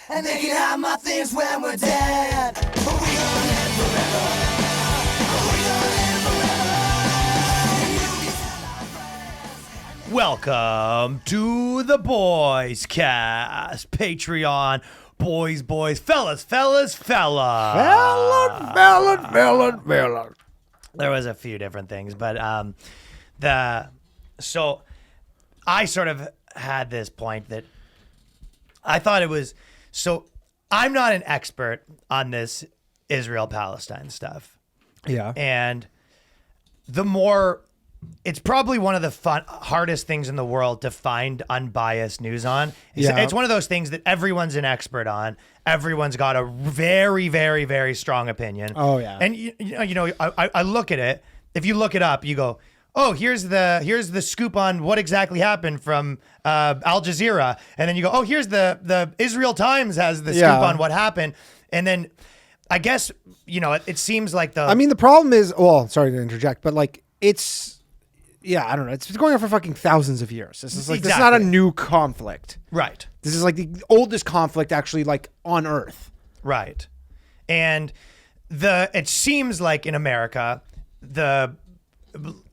And they can have my things when we're dead. But we gonna live forever. We gonna live forever. Welcome to the Boyscast, Patreon. Boys, fellas. Felon. There was a few different things, but so I sort of had this point that I thought it was, so I'm not an expert on this Israel-Palestine stuff. Yeah. And it's probably one of the hardest things in the world to find unbiased news on. It's one of those things that everyone's an expert on. Everyone's got a very, very, very strong opinion. Oh, yeah. And I look at it. If you look it up, you go, oh, here's the scoop on what exactly happened from Al Jazeera. And then you go, oh, here's the Israel Times has the scoop on what happened. And then I guess, it seems like the problem is, well, sorry to interject, but I don't know. It's been going on for fucking thousands of years. This is not a new conflict. Right. This is like the oldest conflict actually on Earth. Right. And it seems like in America, the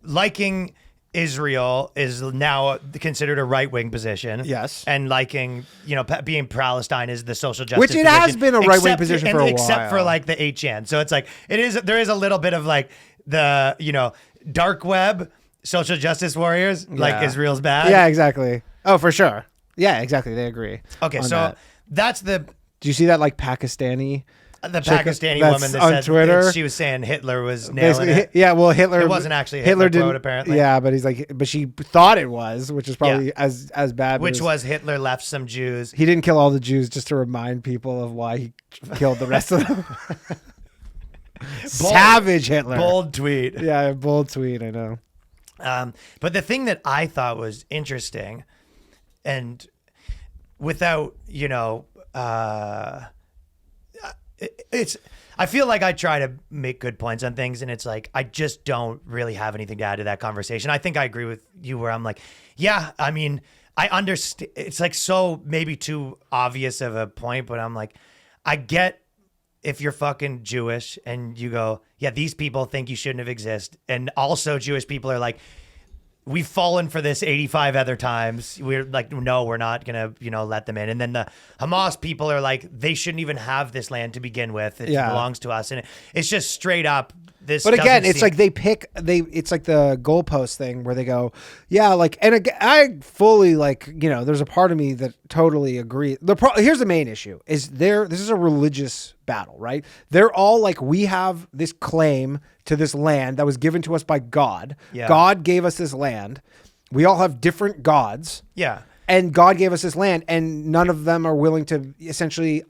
liking Israel is now considered a right-wing position. Yes. And liking, being Palestine is the social justice Which it position. has been a right-wing position for a while. Except for the HN. So it's there is a little bit of the, dark web social justice warriors, like Israel's bad. Yeah, exactly. Oh, for sure. Yeah, exactly. They agree. Okay, so that's the... Do you see that Pakistani... The Pakistani woman that on said Twitter, she was saying Hitler was nailing it. Yeah, well, Hitler... It wasn't actually a Hitler quote, apparently. Yeah, but but she thought it was, which is probably as bad. Which was Hitler left some Jews. He didn't kill all the Jews just to remind people of why he killed the rest of them. Savage Hitler. Bold tweet. Yeah, bold tweet, I know. But the thing that I thought was interesting, and without, I feel like I try to make good points on things, and it's I just don't really have anything to add to that conversation. I think I agree with you where I'm I understand. It's so maybe too obvious of a point, but I'm I get if you're fucking Jewish and you go, yeah, these people think you shouldn't have existed. And also Jewish people are we've fallen for this 85 other times. We're no, we're not going to, let them in. And then the Hamas people are they shouldn't even have this land to begin with. It belongs to us. And it's just straight up. But again, it's it's like the goalpost thing where they go, yeah, and again, I fully there's a part of me that totally agree. Here's the main issue is this is a religious battle, right? They're all we have this claim to this land that was given to us by God. Yeah. God gave us this land. We all have different gods. Yeah. And God gave us this land, and none of them are willing to essentially,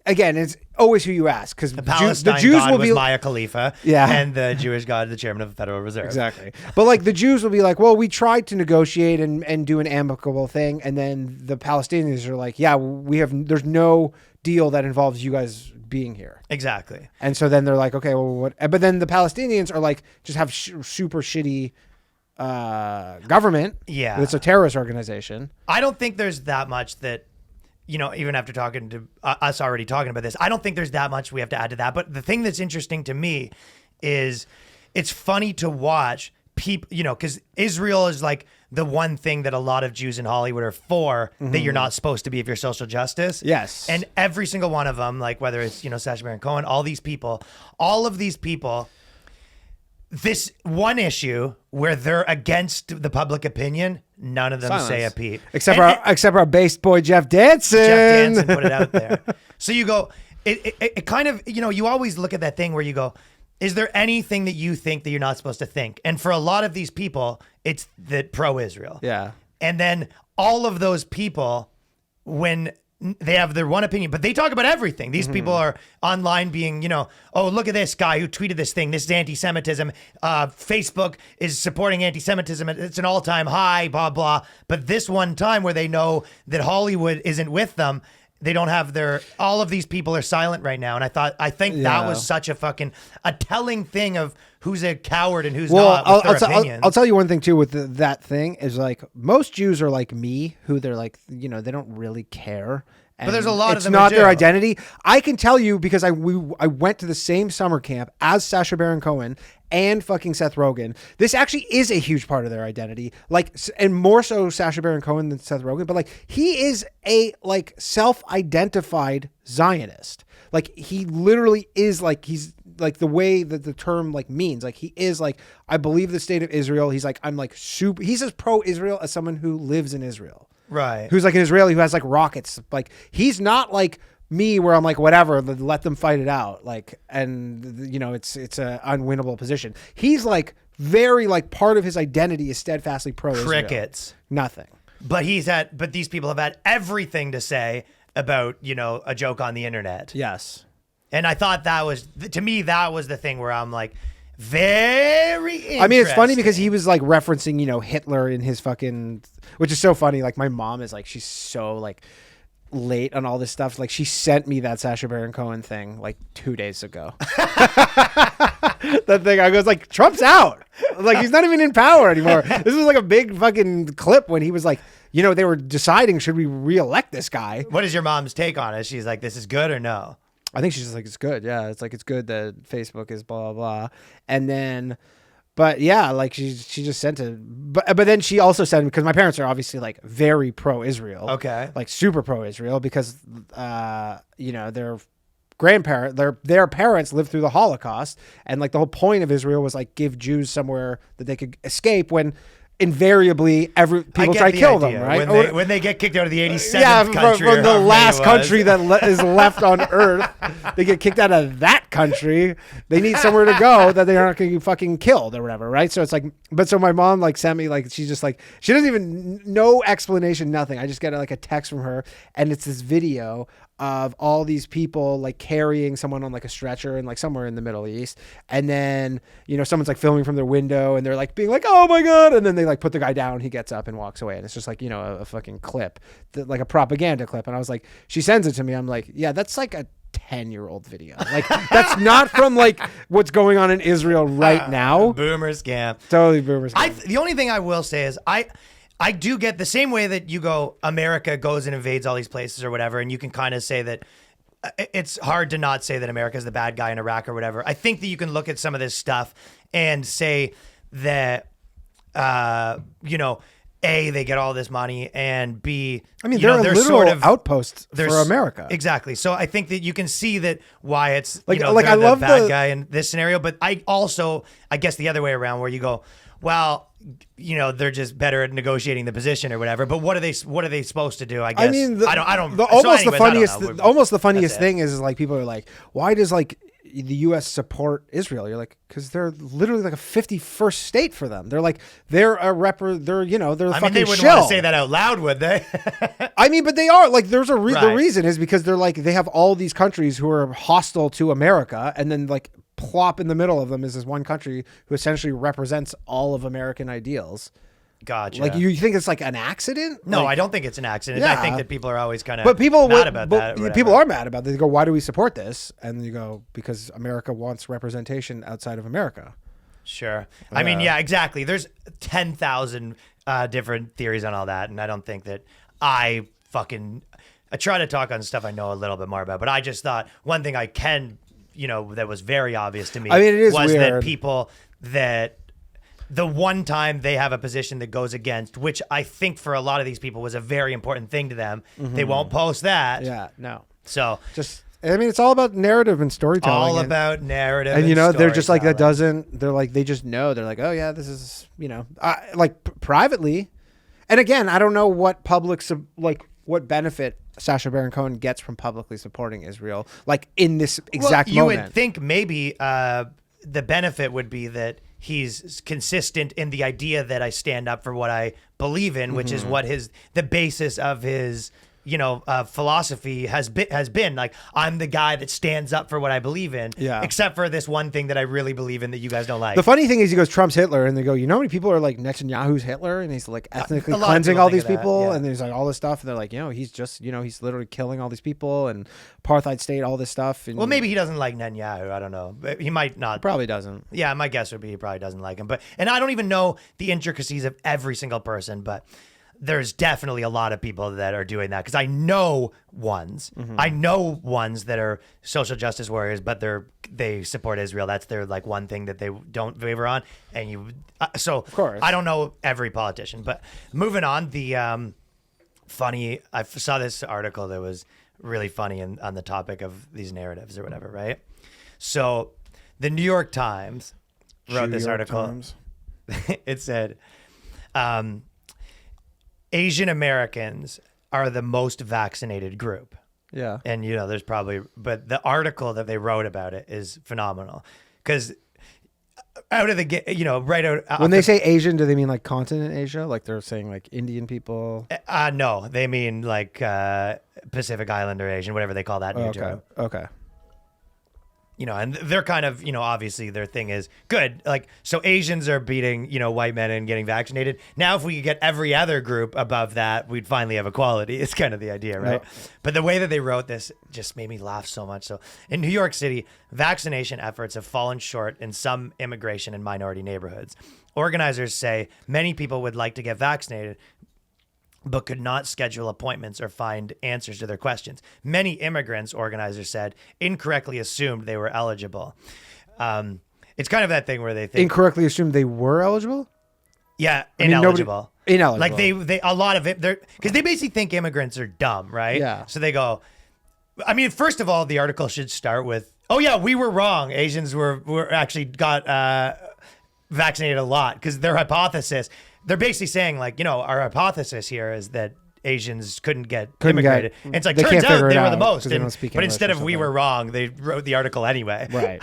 again, it's always who you ask, because the Palestine Jews God will was be Maya Khalifa, and the Jewish God, the chairman of the Federal Reserve. Exactly. But the Jews will be well, we tried to negotiate and do an amicable thing, and then the Palestinians are there's no deal that involves you guys being here. Exactly. And so then they're okay, well, what? But then the Palestinians are just have super shitty government. Yeah. It's a terrorist organization. I don't think there's that much that, even after talking to us already talking about this, I don't think there's that much we have to add to that. But the thing that's interesting to me is it's funny to watch people, because Israel is the one thing that a lot of Jews in Hollywood are for, that you're not supposed to be if you're social justice. Yes. And every single one of them, whether it's, Sacha Baron Cohen, all of these people, this one issue where they're against the public opinion, none of them say a peep. Except for our bass boy, Jeff Danson. Jeff Danson put it out there. So you go, it kind of, you always look at that thing where you go, is there anything that you think that you're not supposed to think? And for a lot of these people, it's the pro-Israel. Yeah. And then all of those people, when they have their one opinion, but they talk about everything. These people are online being, oh, look at this guy who tweeted this thing. This is anti-Semitism. Facebook is supporting anti-Semitism. It's an all-time high, blah, blah. But this one time where they know that Hollywood isn't with them, they don't have all of these people are silent right now. And I think that was such a telling thing of who's a coward and who's not with their opinions. I'll tell you one thing too with that thing is most Jews are like me, who they're they don't really care. And there's a lot of it's them not who their do. identity. I can tell you because I went to the same summer camp as Sacha Baron Cohen and fucking Seth Rogen. This actually is a huge part of their identity. Like, and more so Sacha Baron Cohen than Seth Rogen, but like he is a like self-identified Zionist. Like he literally is like, he's like the way that the term like means, like he is like, I believe the state of Israel. He's like, I'm like super, he's as pro-Israel as someone who lives in Israel. Right. Who's like an Israeli who has like rockets. Like he's not like me where I'm like, whatever, let them fight it out. Like, and you know, it's a unwinnable position. He's like very like part of his identity is steadfastly pro-Israel. Crickets. Nothing. But these people have had everything to say about, you know, a joke on the internet. Yes. And I thought that was, to me, that was the thing where I'm like, very interesting. I mean, it's funny because he was like referencing, you know, Hitler in his fucking, which is so funny. Like my mom is like, she's so like late on all this stuff. Like she sent me that Sacha Baron Cohen thing like 2 days ago. That thing, I was like, Trump's out. Like he's not even in power anymore. This was like a big fucking clip when he was like, you know, they were deciding, should we reelect this guy? What is your mom's take on it? She's like, this is good or no? I think she's just like, it's good. Yeah. It's like, it's good that Facebook is blah, blah, blah. And then, but yeah, like she just sent it. But then she also said, because my parents are obviously like very pro-Israel. Okay. Like super pro-Israel because, you know, their parents lived through the Holocaust. And like the whole point of Israel was like give Jews somewhere that they could escape when invariably people try to kill them, right? When they get kicked out of the 87th country. From the last country that is is left on Earth, they get kicked out of that country. They need somewhere to go that they're not going to get fucking killed or whatever, right? So it's like, but so my mom like sent me like, she's just like, she doesn't even, no explanation, nothing. I just get like a text from her and it's this video of all these people like carrying someone on like a stretcher and like somewhere in the Middle East. And then, you know, someone's like filming from their window and they're like being like, oh my God. And then they like put the guy down, he gets up and walks away. And it's just like, you know, a fucking clip, like a propaganda clip. And I was like, she sends it to me. I'm like, yeah, that's like a 10-year-old video. Like that's not from like what's going on in Israel right now. Boomer scam. Totally boomer scam. The only thing I will say is I do get the same way that you go, America goes and invades all these places or whatever, and you can kind of say that it's hard to not say that America is the bad guy in Iraq or whatever. I think that you can look at some of this stuff and say that, you know, A, they get all this money, and B, I mean, they're a literal sort of outpost for America. Exactly. So I think that you can see that why it's like, you know, like they're I love the bad the guy in this scenario, but I guess the other way around where you go, well, you know, they're just better at negotiating the position or whatever. But what are they supposed to do? I guess. I mean, I don't. Almost so the funniest. I don't know. Almost the funniest thing is like people are like, why does like the U.S. support Israel? You're like, because they're literally like a 51st state for them. They're like they're you know they're I fucking mean, they wouldn't shill. want to say that out loud, would they? I mean, but they are like there's a the Right. reason is because they're like they have all these countries who are hostile to America, and then like plop in the middle of them is this one country who essentially represents all of American ideals. Gotcha. Like you think it's like an accident? No, Like, I don't think it's an accident. Yeah. I think that people are always kind of But people mad about but that. or people whatever. are mad about it. They go, "Why do we support this?" And you go, "Because America wants representation outside of America." Sure. I mean, yeah, exactly. There's 10,000 different theories on all that, and I don't think that I try to talk on stuff I know a little bit more about, but I just thought one thing I can, you know, that was very obvious to me I mean, it is was weird. that people that the one time they have a position that goes against, which I think for a lot of these people was a very important thing to them, they won't post that. Yeah, no. So Just I mean, it's all about narrative and storytelling. all and, about narrative. and you know, they're just like that storytelling. doesn't. They're like they just know. They're like, oh yeah, this is you know, like privately. And again, I don't know what what benefit Sacha Baron Cohen gets from publicly supporting Israel, like in this exact you moment. would think maybe the benefit would be that he's consistent in the idea that I stand up for what I believe in, which is what the basis of his philosophy has been. Like, I'm the guy that stands up for what I believe in, except for this one thing that I really believe in that you guys don't like. The funny thing is he goes, Trump's Hitler, and they go, you know how many people are like Netanyahu's Hitler, and he's like ethnically cleansing all these people, and there's like all this stuff, and they're like, you know, he's just, you know, he's literally killing all these people, and apartheid state, all this stuff. And well, maybe he doesn't like Netanyahu. I don't know. He might not. Probably doesn't. Yeah, my guess would be he probably doesn't like him. And I don't even know the intricacies of every single person, but there's definitely a lot of people that are doing that because I know ones. I know ones that are social justice warriors, but they support Israel. That's their like one thing that they don't waver on. And so of course. I don't know every politician, but moving on, the funny. I saw this article that was really funny on the topic of these narratives or whatever, right? So the New York Times wrote this article. It said, Asian Americans are the most vaccinated group. Yeah. And, there's probably, but the article that they wrote about it is phenomenal because out of the, right out. When they say Asian, do they mean like continent Asia? Like they're saying like Indian people? No, they mean like Pacific Islander Asian, whatever they call that new term. Okay. And they're kind of, obviously their thing is good. Like, so Asians are beating, white men and getting vaccinated. Now, if we could get every other group above that, we'd finally have equality. It's kind of the idea, right? Yep. But the way that they wrote this just made me laugh so much. So in New York City, vaccination efforts have fallen short in some immigration and minority neighborhoods. Organizers say many people would like to get vaccinated, but could not schedule appointments or find answers to their questions. Many immigrants, organizers said, incorrectly assumed they were eligible. It's kind of that thing where they think Incorrectly assumed they were eligible? Yeah, mean, ineligible. Ineligible. Like they a lot of it, because they basically think immigrants are dumb, right? Yeah. So they go. I mean, first of all, the article should start with, "Oh yeah, we were wrong. Asians were actually got vaccinated a lot," because their hypothesis. They're basically saying like, our hypothesis here is that Asians couldn't get immigrated. And it's like, they turns can't out figure it they were out the most. 'cause they don't speak But English instead or of we something. were wrong, they wrote the article anyway. Right.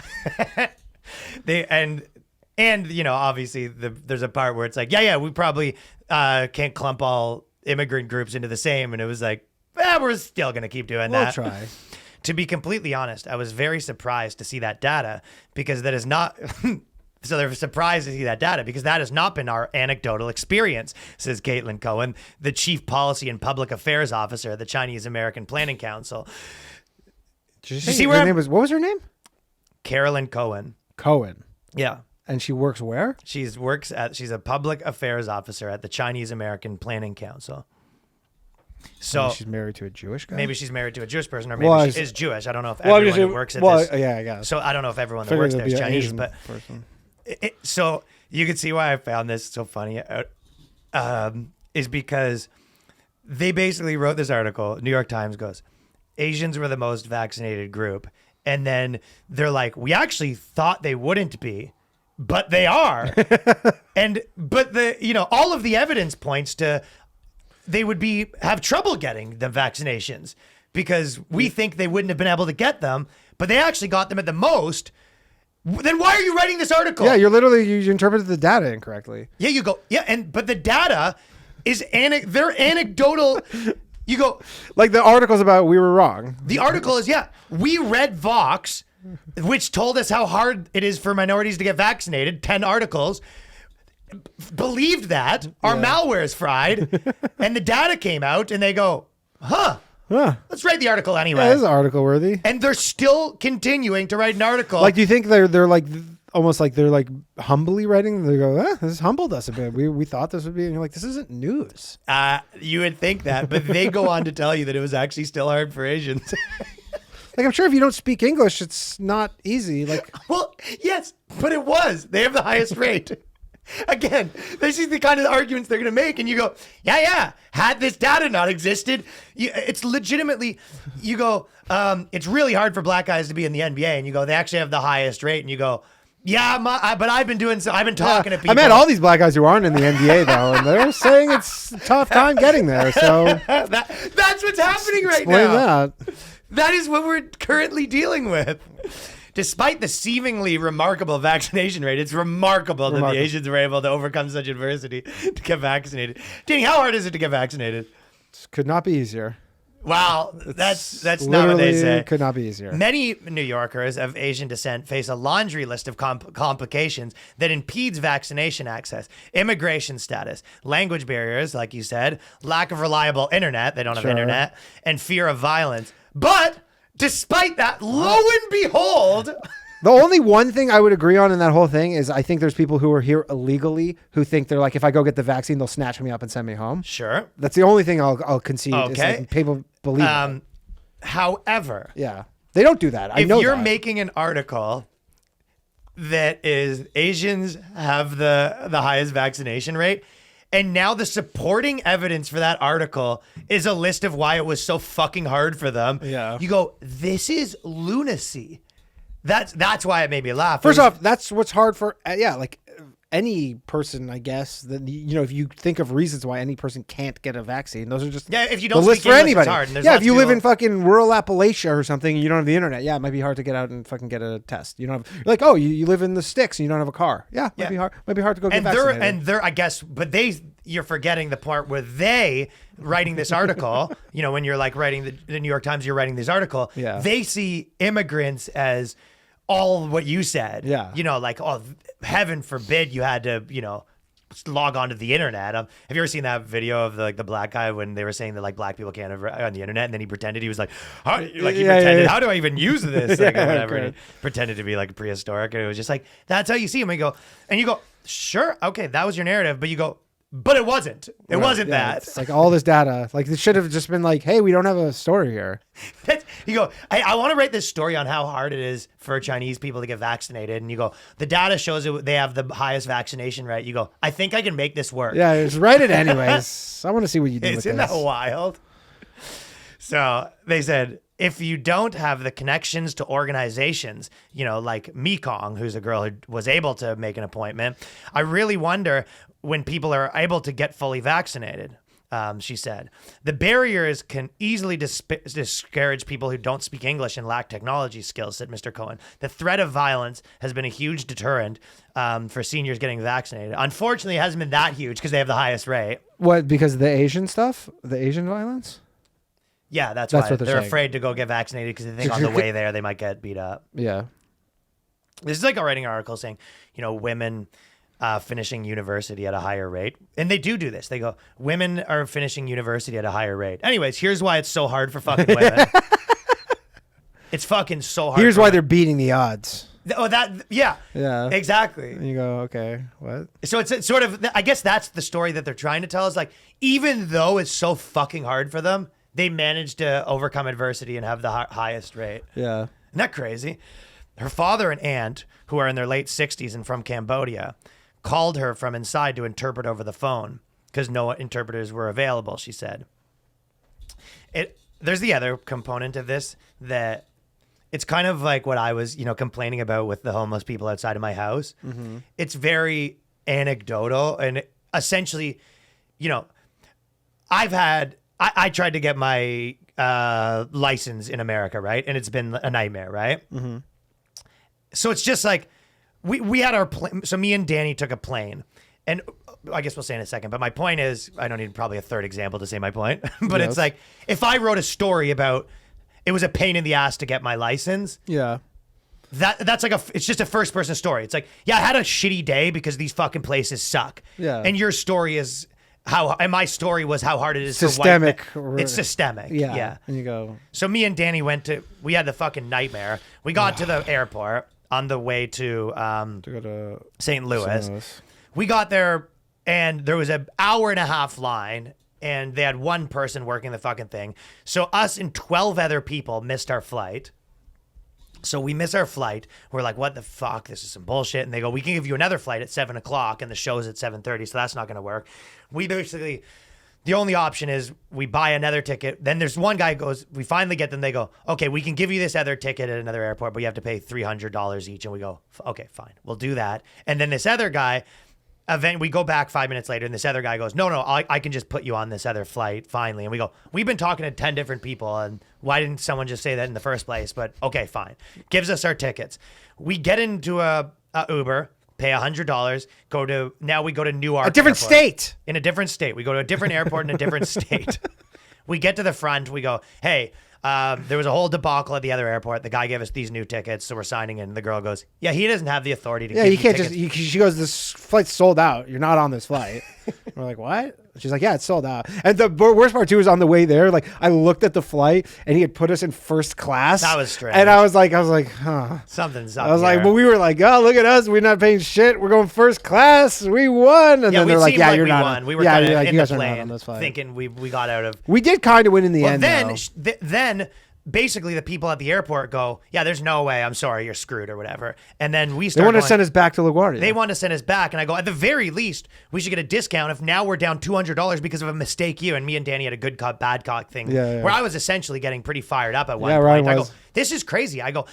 Obviously there's a part where it's like, yeah, we probably can't clump all immigrant groups into the same. And it was like, we're still going to keep doing We'll that. try. To be completely honest, I was very surprised to see that data because that is not... So they're surprised to see that data because that has not been our anecdotal experience, says Caitlin Cohen, the Chief Policy and Public Affairs Officer at the Chinese American Planning Council. Did you see her where name was? What was her name? Carolyn Cohen. Cohen. Yeah. And she works where? She's a public affairs officer at the Chinese American Planning Council. So Maybe she's married to a Jewish guy. maybe she's married to a Jewish person, or maybe she is Jewish. I don't know if Well, everyone who works at this. yeah, I guess. So I don't know if everyone that Figured works it'd there is be an Chinese, Asian but person. So you can see why I found this so funny is because they basically wrote this article. New York Times goes, Asians were the most vaccinated group. And then they're like, we actually thought they wouldn't be, but they are. But all of the evidence points to they would have trouble getting the vaccinations because we think they wouldn't have been able to get them, but they actually got them at the most. Then why are you writing this article? Yeah, you interpreted the data incorrectly. Yeah, you go, but the data is they're anecdotal. You go, like the article's about we were wrong. The article is, we read Vox, which told us how hard it is for minorities to get vaccinated, 10 articles, believed that, our malware is fried, and the data came out, and they go, let's write the article anyway. Yeah, this is article worthy. And they're still continuing to write an article. Like, do you think they're like almost like they're like humbly writing? They go, this humbled us a bit. We thought this would be, and you're like, this isn't news. You would think that, but they go on to tell you that it was actually still hard for Asians. Like, I'm sure if you don't speak English, it's not easy. Like, well, yes, but it was. They have the highest rate. Again, this is the kind of arguments they're going to make. And you go, had this data not existed, it's legitimately, you go, it's really hard for black guys to be in the NBA. And you go, they actually have the highest rate. And you go, but I've been talking to people. I met all these black guys who aren't in the NBA, though, and they're saying it's a tough time getting there. So that's what's happening right explain now. That. That is what we're currently dealing with. Despite the seemingly remarkable vaccination rate, it's remarkable that the Asians were able to overcome such adversity to get vaccinated. Danny, how hard is it to get vaccinated? Could not be easier. Wow, that's not what they say. Could not be easier. Many New Yorkers of Asian descent face a laundry list of complications that impedes vaccination access, immigration status, language barriers, like you said, lack of reliable internet, they don't have internet, and fear of violence. But despite that, lo and behold, The only one thing I would agree on in that whole thing is I think there's people who are here illegally who think they're like, if I go get the vaccine, they'll snatch me up and send me home. Sure. That's the only thing I'll concede. Is Okay. like people believe it. However, Yeah. They don't do that. I know if you're that. making an article that is Asians have the highest vaccination rate, and now the supporting evidence for that article is a list of why it was so fucking hard for them. Yeah. You go, this is lunacy. That's why it made me laugh. First off, that's what's hard for like any person, I guess. That if you think of reasons why any person can't get a vaccine, those are just if you don't the list speak for English, anybody. it's hard. And there's Yeah, lots if you of live in people- fucking rural Appalachia or something, and you don't have the internet. Yeah, it might be hard to get out and fucking get a test. You don't have like, oh, you live in the sticks and you don't have a car. Yeah, might be hard. Might be hard to go get vaccinated. I guess, but you're forgetting the part where they writing this article. When you're like writing the New York Times, you're writing this article. Yeah. They see immigrants as all what you said. Yeah. Like, oh, heaven forbid you had to, log on to the internet. Have you ever seen that video of the black guy when they were saying that like black people can't have on the internet, and then he pretended he was like, pretended, how do I even use this? Like, or whatever. And he pretended to be like prehistoric, and it was just like, that's how you see him. And you go, sure, okay, that was your narrative, but you go, but it wasn't. It wasn't Yeah, that. It's like all this data. Like it should have just been like, hey, we don't have a story here. You go, I want to write this story on how hard it is for Chinese people to get vaccinated. And you go, the data shows they have the highest vaccination rate. You go, I think I can make this work. Yeah, just write it anyways. I want to see what you do with Isn't this. that wild? So they said, if you don't have the connections to organizations, like Mekong, who's a girl who was able to make an appointment, I really wonder when people are able to get fully vaccinated. She said, the barriers can easily discourage people who don't speak English and lack technology skills, said Mr. Cohen. The threat of violence has been a huge deterrent for seniors getting vaccinated. Unfortunately, it hasn't been that huge because they have the highest rate. What, because of the Asian stuff? The Asian violence? Yeah, that's That's why what they're saying. afraid to go get vaccinated because they think on the way there they might get beat up. Yeah. This is like a writing article saying, women finishing university at a higher rate. And they do this. They go, women are finishing university at a higher rate. Anyways, here's why it's so hard for fucking women. It's fucking so hard. Here's why they're beating the odds. Yeah. Exactly. And you go, okay, what? So it's sort of, I guess that's the story that they're trying to tell is like, even though it's so fucking hard for them, they managed to overcome adversity and have the highest rate. Yeah. Isn't that crazy? Her father and aunt, who are in their late 60s and from Cambodia, called her from inside to interpret over the phone because no interpreters were available, she said. There's the other component of this that it's kind of like what I was, complaining about with the homeless people outside of my house. Mm-hmm. It's very anecdotal and essentially, I tried to get my license in America, right? And it's been a nightmare, right? Mm-hmm. So it's just like we had our plane. So me and Danny took a plane, and I guess we'll say in a second. But my point is, I don't need probably a third example to say my point. But Yes. it's like if I wrote a story about it was a pain in the ass to get my license. Yeah. That's like it's just a first person story. It's like, yeah, I had a shitty day because these fucking places suck. Yeah. And your story is and my story was how hard it is Systemic. for white men. It's systemic. Yeah. Yeah. And you go, So me and Danny we had the fucking nightmare. We got to the airport on the way to to go to St. Louis. St. Louis. We got there and there was an hour and a half line and they had one person working the fucking thing. So us and 12 other people missed our flight. So we miss our flight. We're like, what the fuck? This is some bullshit. And they go, we can give you another flight at 7:00 and the show's at 7:30. So that's not going to work. The only option is we buy another ticket. Then there's one guy goes, we finally get them. They go, okay, we can give you this other ticket at another airport, but you have to pay $300 each. And we go, okay, fine. We'll do that. And then this other guy, we go back 5 minutes later and this other guy goes, no, I can just put you on this other flight finally. And we go, we've been talking to 10 different people and why didn't someone just say that in the first place? But okay, fine. Gives us our tickets. We get into a Uber, pay $100, now we go to Newark. a different Airport. state. In a different state. We go to a different airport in a different state. We get to the front. We go, hey, There was a whole debacle at the other airport. The guy gave us these new tickets, so we're signing in. The girl goes, yeah, he doesn't have the authority to Yeah, give you can't tickets. she goes, this flight's sold out. You're not on this flight. We're like, what? She's like, yeah, it's sold out. And the worst part too is on the way there, like I looked at the flight and he had put us in first class. That was strange. And I was like, huh. Something's up I was like, here. but we were like, oh, look at us. We're not paying shit. We're going first class. We won. And Yeah, then we they're like, seemed yeah, like you're we not. won. We were yeah, kind you're of like, in you the guys are not on plane this flight. thinking we got out of. We did kind of win in the Well, end. then, though. then basically the people at the airport go, yeah, there's no way. I'm sorry, you're screwed or whatever. And then we They start want to going, send us back to LaGuardia. They want to send us back. And I go, at the very least, we should get a discount if now we're down $200 because of a mistake you and me and Danny had a good cop, bad cop thing Yeah. where I was essentially getting pretty fired up at one Yeah, point. Ryan I go, was. this is crazy. I go,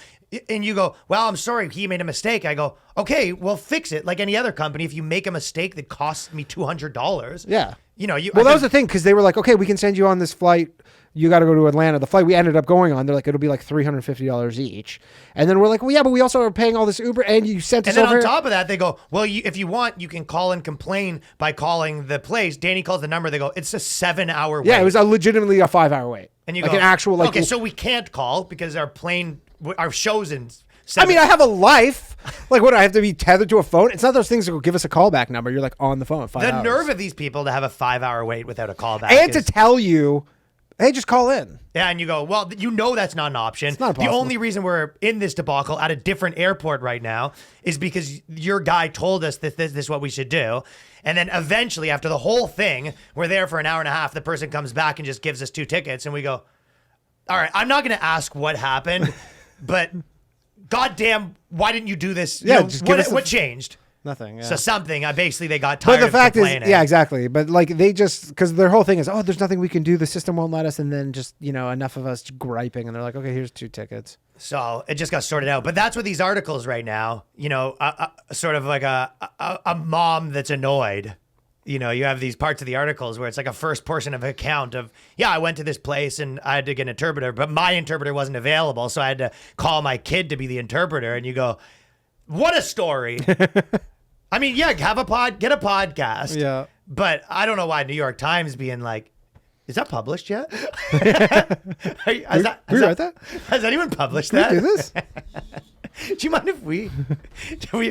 and you go, well, I'm sorry, he made a mistake. I go, okay, well, fix it. Like any other company, if you make a mistake that costs me $200, Yeah. you know, you. Well, that was the thing because they were like, okay, we can send you on this flight. You got to go to Atlanta. The flight we ended up going on, they're like, it'll be like $350 each. And then we're like, well, yeah, but we also are paying all this Uber, and you sent us And then over. on top of that, they go, well, if you want, you can call and complain by calling the place. Danny calls the number. They go, it's a 7-hour wait. Yeah, it was legitimately a 5-hour wait. And you like go, an actual like. okay, so we can't call because our show's in. I mean, I have a life. Like, what? I have to be tethered to a phone. It's not those things that will give us a callback number. You're like on the phone. 5 the hours. nerve of these people to have a 5-hour wait without a callback. And to tell you, hey, just call in. Yeah, and you go, well, you know that's not an option. not the possible. only reason we're in this debacle at a different airport right now is because your guy told us that this is what we should do. And then eventually, after the whole thing, we're there for an hour and a half. The person comes back and just gives us 2 tickets. And we go, all right, I'm not going to ask what happened, but goddamn, why didn't you do this? Yeah, You know, just give us what changed? Nothing. Yeah. So something. Basically, they got But tired the of fact is, complaining. yeah, exactly. But like they just, because their whole thing is, oh, there's nothing we can do. The system won't let us. And then just, enough of us griping. And they're like, okay, here's 2 tickets. So it just got sorted out. But that's what these articles right now, sort of like a mom that's annoyed. You have these parts of the articles where it's like a first person of account of, yeah, I went to this place and I had to get an interpreter, but my interpreter wasn't available. So I had to call my kid to be the interpreter. And you go, what a story. I mean, yeah, get a podcast. Yeah. But I don't know why New York Times being like, is that published yet? Has anyone published that? Do this? Do you mind if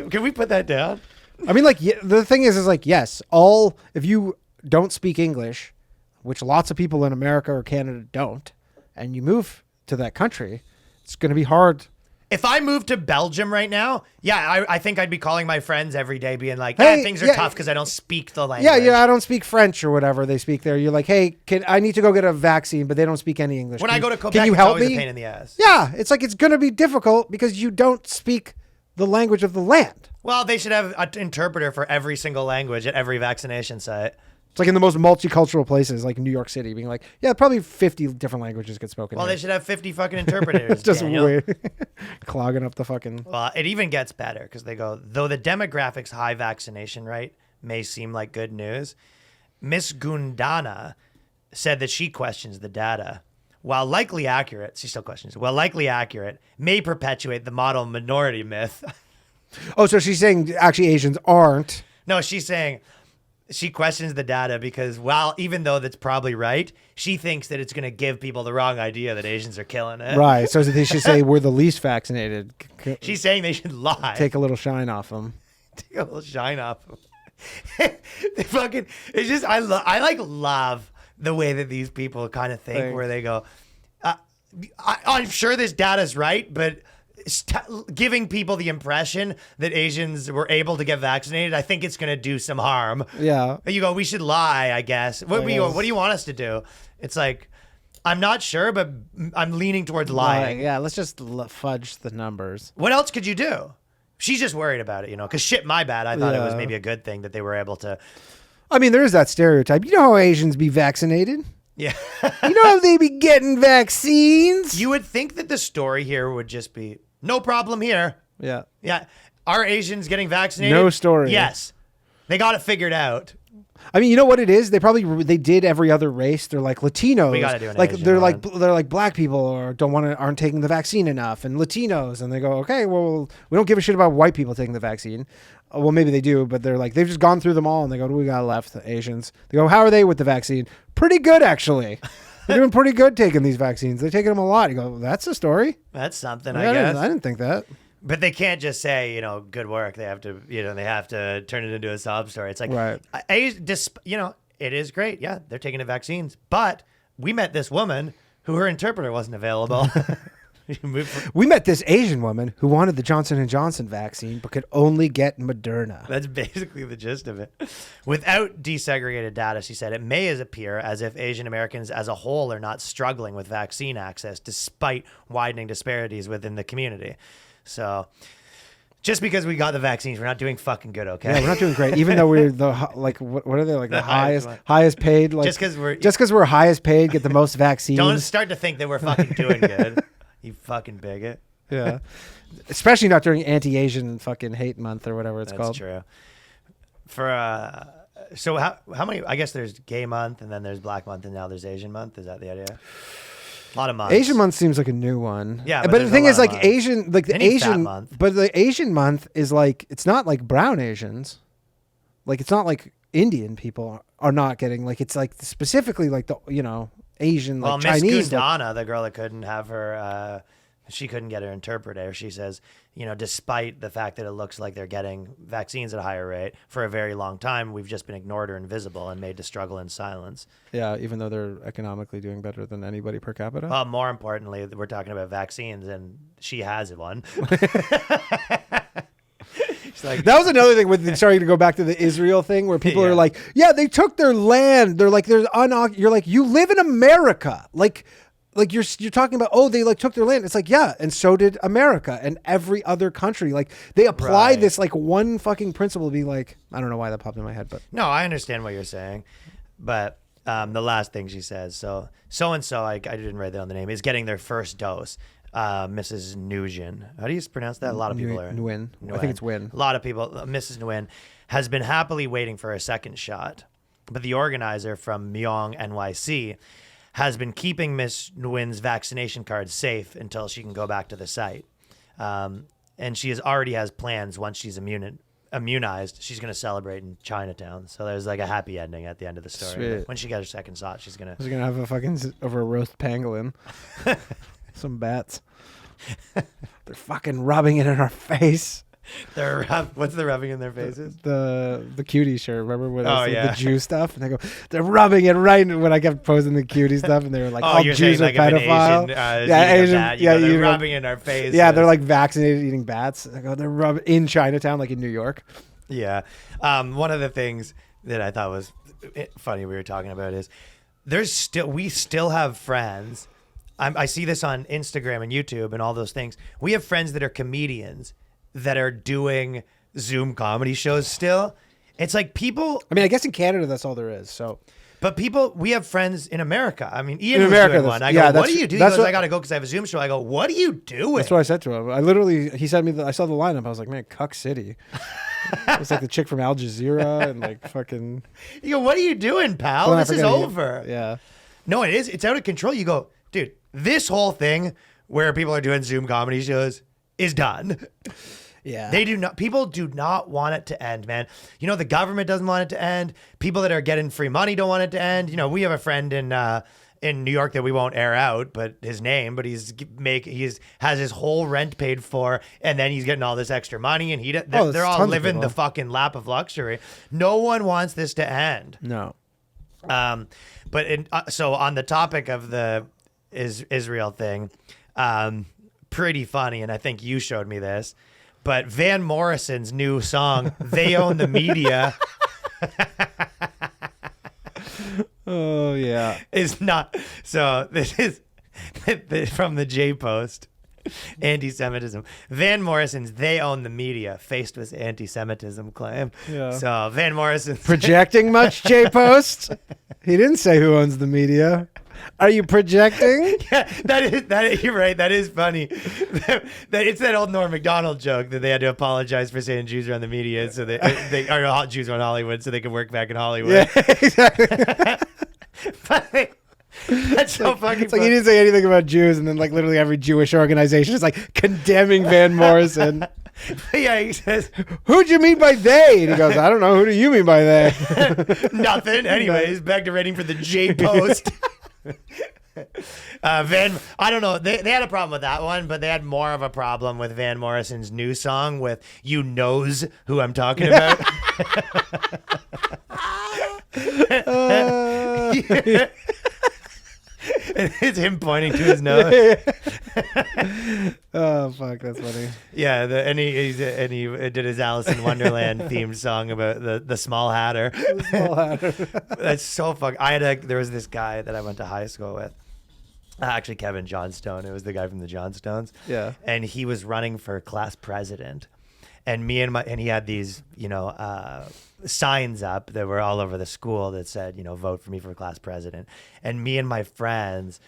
can we put that down? I mean, like, the thing is like, yes, if you don't speak English, which lots of people in America or Canada don't, and you move to that country, it's going to be hard. If I moved to Belgium right now, yeah, I think I'd be calling my friends every day being like, Hey, things are yeah, tough because I don't speak the language. Yeah, I don't speak French or whatever they speak there. You're like, hey, I need to go get a vaccine, but they don't speak any English. When I go to Quebec, can you it's help always me? a pain in the ass. Yeah, it's like it's going to be difficult because you don't speak the language of the land. Well, they should have an interpreter for every single language at every vaccination site. It's like in the most multicultural places, like New York City, being like, yeah, probably 50 different languages get spoken. Well, here. they should have 50 fucking interpreters. It's just Daniel. weird. Clogging up the fucking. Well, it even gets better because they go, though the demographics high vaccination rate may seem like good news, Miss Gundana said that she questions the data. While likely accurate, she still questions, may perpetuate the model minority myth. Oh, so she's saying actually Asians aren't. No, she's saying she questions the data because even though that's probably right, she thinks that it's going to give people the wrong idea that Asians are killing it. Right. So they should say we're the least vaccinated. She's saying they should lie. Take a little shine off them. Take a little shine off them. They fucking, it's just, I love the way that these people kind of think. Thanks. Where they go, I'm sure this data's right, but giving people the impression that Asians were able to get vaccinated, I think it's going to do some harm. Yeah. You go, we should lie, I guess. What do you want us to do? It's like, I'm not sure, but I'm leaning towards lying. Yeah, let's just fudge the numbers. What else could you do? She's just worried about it, because shit, my bad. I thought it was maybe a good thing that they were able to. I mean, there is that stereotype. You know how Asians be vaccinated? Yeah. You know how they be getting vaccines? You would think that the story here would just be, no problem here. Yeah. Yeah. Are Asians getting vaccinated? No story. Yes. They got it figured out. I mean, you know what it is? They did every other race. They're like Latinos. We gotta do an like Asian they're one. like they're like black people or aren't taking the vaccine enough, and Latinos, and they go, okay, well, we don't give a shit about white people taking the vaccine. Well, maybe they do, but they're like they've just gone through them all, and they go, what do we got left? The Asians. They go, how are they with the vaccine? Pretty good, actually. They're doing pretty good taking these vaccines. They're taking them a lot. You go, that's a story. That's something, Yeah, I guess. I didn't think that. But they can't just say, good work. They have to, they have to turn it into a sob story. It's like, Right. It is great. Yeah, they're taking the vaccines. But we met this woman who her interpreter wasn't available. We met this Asian woman who wanted the Johnson & Johnson vaccine but could only get Moderna. That's basically the gist of it. Without desegregated data, she said, it may appear as if Asian Americans as a whole are not struggling with vaccine access despite widening disparities within the community. So just because we got the vaccines, we're not doing fucking good, okay? Yeah, we're not doing great. Even though we're what are they, like the highest paid? Like, just because we're highest paid, get the most vaccines. Don't start to think that we're fucking doing good. You fucking bigot. Yeah. Especially not during anti-Asian fucking hate month or whatever it's That's called. true. So how many? I guess there's gay month and then there's black month and now there's Asian month. Is that the idea? A lot of months. Asian month seems like a new one. Yeah, but but the thing there's is, a lot like of months. Asian, like the Any fat Asian month. but the Asian month is like, it's not like brown Asians. Like, it's not like Indian people are not getting, like, it's like specifically like the Asian, like Well, Miss Chinese. Gundana, the girl that couldn't have her, she couldn't get her interpreter. She says, despite the fact that it looks like they're getting vaccines at a higher rate for a very long time, we've just been ignored or invisible and made to struggle in silence. Yeah, even though they're economically doing better than anybody per capita. More importantly, we're talking about vaccines, and she has one. She's like, That was another thing with sorry to go back to the Israel thing where people Yeah. are like, yeah, they took their land. They're like, you're like, you live in America. Like you're talking about, oh, they like took their land. It's like, yeah, and so did America and every other country. Like they applied Right. this like one fucking principle to be like, I don't know why that popped in my head, but no, I understand what you're saying, but the last thing she says, so and so, I didn't write down the name, is getting their first dose. Mrs. Nguyen. How do you pronounce that? A lot of people are Nguyen. I think it's Nguyen. A lot of people. Mrs. Nguyen has been happily waiting for a second shot, but the organizer from Myeong, NYC, has been keeping Miss Nguyen's vaccination card safe until she can go back to the site. And she already has plans once she's immunized. She's going to celebrate in Chinatown. So there's like a happy ending at the end of the story. Sweet. When she gets her second shot, she's going to. I was gonna have a fucking over a roast pangolin, some bats. They're fucking rubbing it in our face. What's the rubbing in their faces? The cutie shirt. Remember when Oh, it's yeah. the Jew stuff? And they go, they're rubbing it right when I kept posing the cutie stuff, and they were like, Oh, all you're Jews saying are like if an pedophile. Asian, Yeah, eating Asian. a bat, Yeah, they're you know, rubbing in our face. yeah, they're like vaccinated eating bats. They go, they're rubbing in Chinatown, like in New York. Yeah. One of the things that I thought was funny we were talking about is we still have friends. I see this on Instagram and YouTube and all those things. We have friends that are comedians that are doing Zoom comedy shows still. It's like people, I mean, I guess in Canada that's all there is. So but we have friends in America. I mean, Ian In was America, doing that's- one. I yeah, go, what that's- do you do? He that's goes, what- I got to go because I have a Zoom show. I go, what are you doing? that's what I said to him. He sent me I saw the lineup. I was like, man, Cuck City. It's like the chick from Al Jazeera and like fucking. You go, what are you doing, pal? Oh, I This is forget he- over. Yeah. No, it is. It's out of control. You go, dude, this whole thing where people are doing Zoom comedy shows is done. Yeah. People do not want it to end, man. The government doesn't want it to end. People that are getting free money don't want it to end. We have a friend in New York that we won't air out, but his name, but has his whole rent paid for, and then he's getting all this extra money, and there's they're all tons of living the people. fucking lap of luxury. No one wants this to end. No. So on the topic of the Israel thing, pretty funny, and I think you showed me this, but Van Morrison's new song, They Own the Media, Oh yeah. is not. So this is from the J Post. Anti-Semitism. Van Morrison's "They Own the Media" faced with anti-Semitism claim. Yeah. So Van Morrison's Projecting much, J Post? He didn't say who owns the media. Are you projecting? Yeah, that you're right. That is funny. It's that old Norm Macdonald joke that they had to apologize for saying Jews are on the media, so they are Jews are on Hollywood, so they can work back in Hollywood. Yeah, exactly. But that's so fucking. It's like he funny. didn't say anything about Jews, and then like literally every Jewish organization is like condemning Van Morrison. Yeah, he says Who'd you mean by they? And he goes, I don't know. Who do you mean by they? nothing. Anyways, back to writing for the J Post. I don't know. They had a problem with that one, but they had more of a problem with Van Morrison's new song with "You Knows Who I'm Talking About." It's him pointing to his nose. Oh fuck, that's funny. Yeah, and he did his Alice in Wonderland themed song about the Small Hatter. That's so fuck. There was this guy that I went to high school with. Actually, Kevin Johnstone. It was the guy from the Johnstones. Yeah. And he was running for class president. And he had these, signs up that were all over the school that said, vote for me for class president. And me and my friends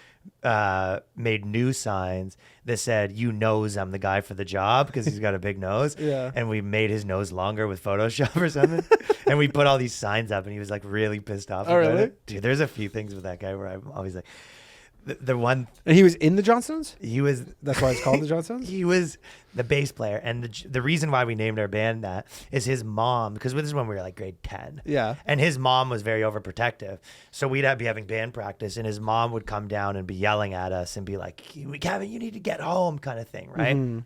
made new signs that said, "You knows I'm the guy for the job," because he's got a big nose. Yeah. And we made his nose longer with Photoshop or something. And we put all these signs up, and he was like really pissed off about really? it. Dude, there's a few things with that guy where I'm always like, the one And he was in the Johnstones? he was That's why it's called the Johnstones? he was the bass player, and the reason why we named our band that is his mom, because this is when we were like grade 10. Yeah. And his mom was very overprotective, so we'd be having band practice, and his mom would come down and be yelling at us and be like, "Kevin, you need to get home," kind of thing, right? Mm-hmm.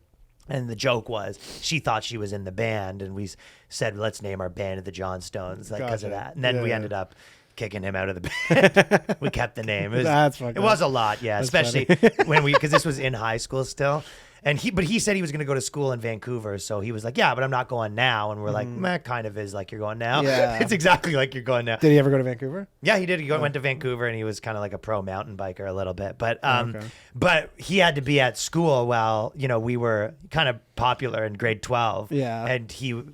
And the joke was she thought she was in the band, and we said, "Let's name our band the Johnstones," like because of Gotcha. that. And then Yeah, we yeah. ended up kicking him out of the band. We kept the name. That's fucked It was up. a lot, yeah. That's Especially funny. because this was in high school still. But he said he was going to go to school in Vancouver, so he was like, "Yeah, but I'm not going now." And we're like, "Meh, kind of is like you're going now." Yeah. It's exactly like you're going now. Did he ever go to Vancouver? Yeah, he did. He went to Vancouver, and he was kind of like a pro mountain biker a little bit. But Okay. but he had to be at school while we were kind of popular in grade 12. Yeah. And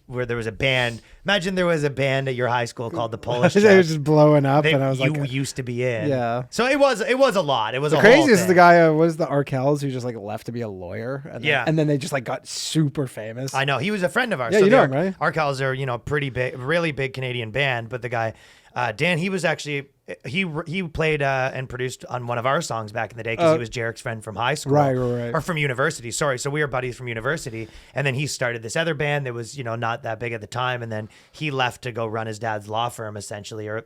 there was a band. Imagine there was a band at your high school called the Polish. They were Chefs just blowing up, that and I was you like, used to be in. Yeah. So it was a lot. It was the a whole craziest is the thing. guy was the Arkells who just like left to be a lawyer. And Yeah. and then they just like got super famous. I know he was a friend of ours. Yeah, so you the know him, right? Arkells are pretty big, really big Canadian band. But the guy Dan, he was actually he played and produced on one of our songs back in the day because he was Jarek's friend from high school, Right. or from university. Sorry, so we were buddies from university, and then he started this other band that was not that big at the time, and then he left to go run his dad's law firm essentially, or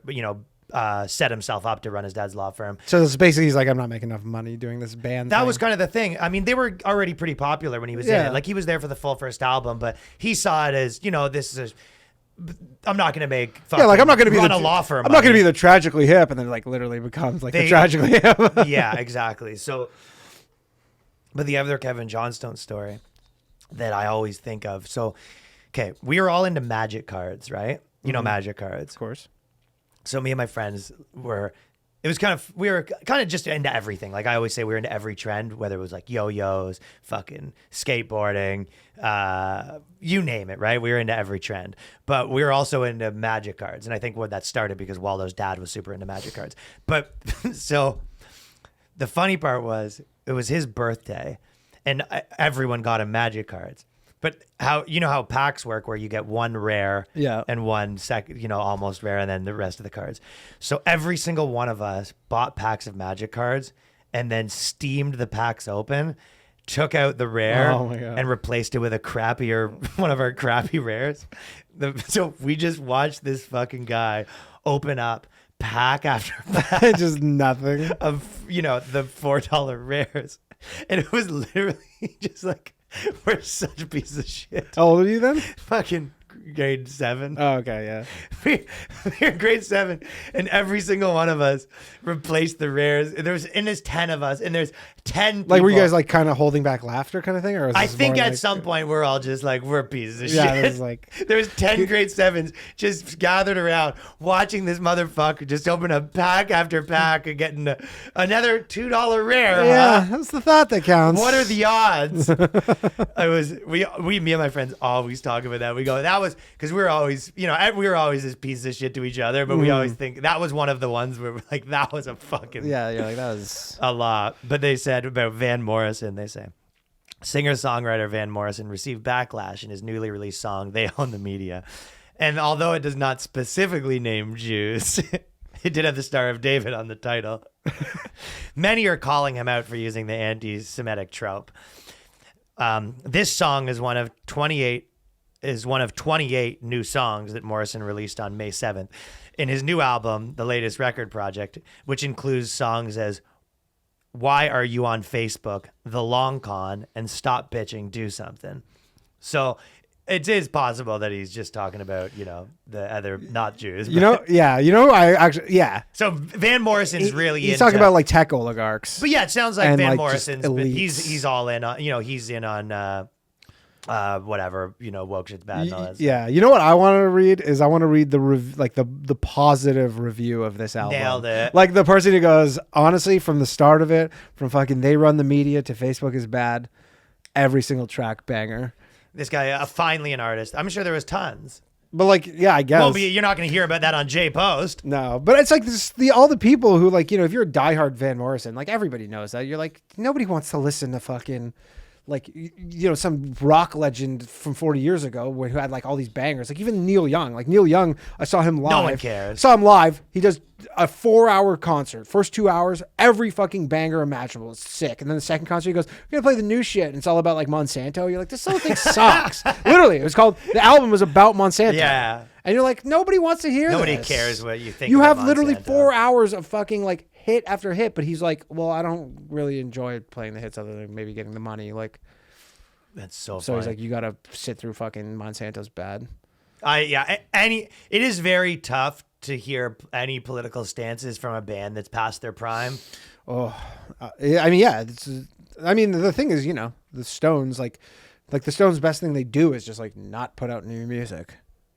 set himself up to run his dad's law firm. So it's basically he's like, I'm not making enough money doing this band. That thing. was kind of the thing. I mean, they were already pretty popular when he was in Yeah. it. Like he was there for the full first album, but he saw it as, this is I'm not going to make Yeah, like I'm not going to be run the a law firm. I'm not going to money. be the tragically hip, and then like literally becomes like the They- tragically hip. Yeah, exactly. So, but the other Kevin Johnstone story that I always think of. So, okay, we were all into magic cards, right? You know, magic cards. Of course. So me and my friends we were kind of just into everything. Like I always say, we were into every trend, whether it was like yo-yos, fucking skateboarding, you name it, right? We were into every trend, but we were also into magic cards. And I think that started because Waldo's dad was super into magic cards. But so the funny part was it was his birthday and everyone got him magic cards. But how packs work where you get one rare Yeah. and one almost rare and then the rest of the cards. So every single one of us bought packs of magic cards and then steamed the packs open, took out the rare Oh my God. and replaced it with one of our crappy rares. So we just watched this fucking guy open up pack after pack Just nothing. of the $4 rares. And it was literally just like, we're such a piece of shit. How old are you then? Fucking grade 7. Oh, okay, yeah. We're in grade 7, and every single one of us replaced the rares. There's 10 of us, and there's 10 people. Like, were you guys like kind of holding back laughter kind of thing, or was I this think more at like- some point we're all just like, we're pieces of Yeah, shit. this is like- There's 10 grade 7s just gathered around watching this motherfucker just open up pack after pack and getting another $2 rare. Yeah, Huh? that's the thought that counts. What are the odds? Me and my friends always talk about that. We go, that was because we were always this piece of shit to each other, but we always think that was one of the ones where we're like, that was a fucking Yeah, you're like that was. a lot. But they said about Van Morrison, they say singer-songwriter Van Morrison received backlash in his newly released song "They Own the Media," and although it does not specifically name Jews, it did have the Star of David on the title. Many are calling him out for using the anti-Semitic trope. This song is one of 28 is one of 28 new songs that Morrison released on May 7th in his new album, the latest record project, which includes songs as Why Are You on Facebook, The Long Con, and Stop Bitching, Do Something. So it is possible that he's just talking about, the other not Jews. So Van Morrison's really he's into, talking about like tech oligarchs. But yeah, it sounds like and, Van like, Morrison's, just but elites. he's all in on, he's in on whatever, woke shit's bad and all that stuff. Yeah, you know what I want to read is I want to read the positive review of this album. Nailed it. Like the person who goes, honestly, from the start of it, from fucking They Run the Media to Facebook is Bad, every single track banger. This guy, finally an artist. I'm sure there was tons. But like, yeah, I guess. Well, you're not going to hear about that on J Post. No, but it's like all the people who like, if you're a diehard Van Morrison, like everybody knows that. You're like, nobody wants to listen to fucking like, some rock legend from 40 years ago who had like all these bangers. Like even Neil Young. Like Neil Young, I saw him live. No one cares. Saw him live. He does a 4-hour concert. First 2 hours, every fucking banger imaginable. It's sick. And then the second concert, he goes, "We're gonna play the new shit." And it's all about like Monsanto. You're like, this whole thing sucks. Literally, it was called. The album was about Monsanto. Yeah. And you're like, nobody wants to hear Nobody this. cares what you think. You about have literally Monsanto. 4 hours of fucking like hit after hit, but he's like, well, I don't really enjoy playing the hits other than maybe getting the money. Like, That's so so funny. he's like, you gotta sit through fucking Monsanto's Bad. It is very tough to hear any political stances from a band that's past their prime. Oh, I mean, yeah. The thing is, the Stones, like the Stones' best thing they do is just like not put out new music.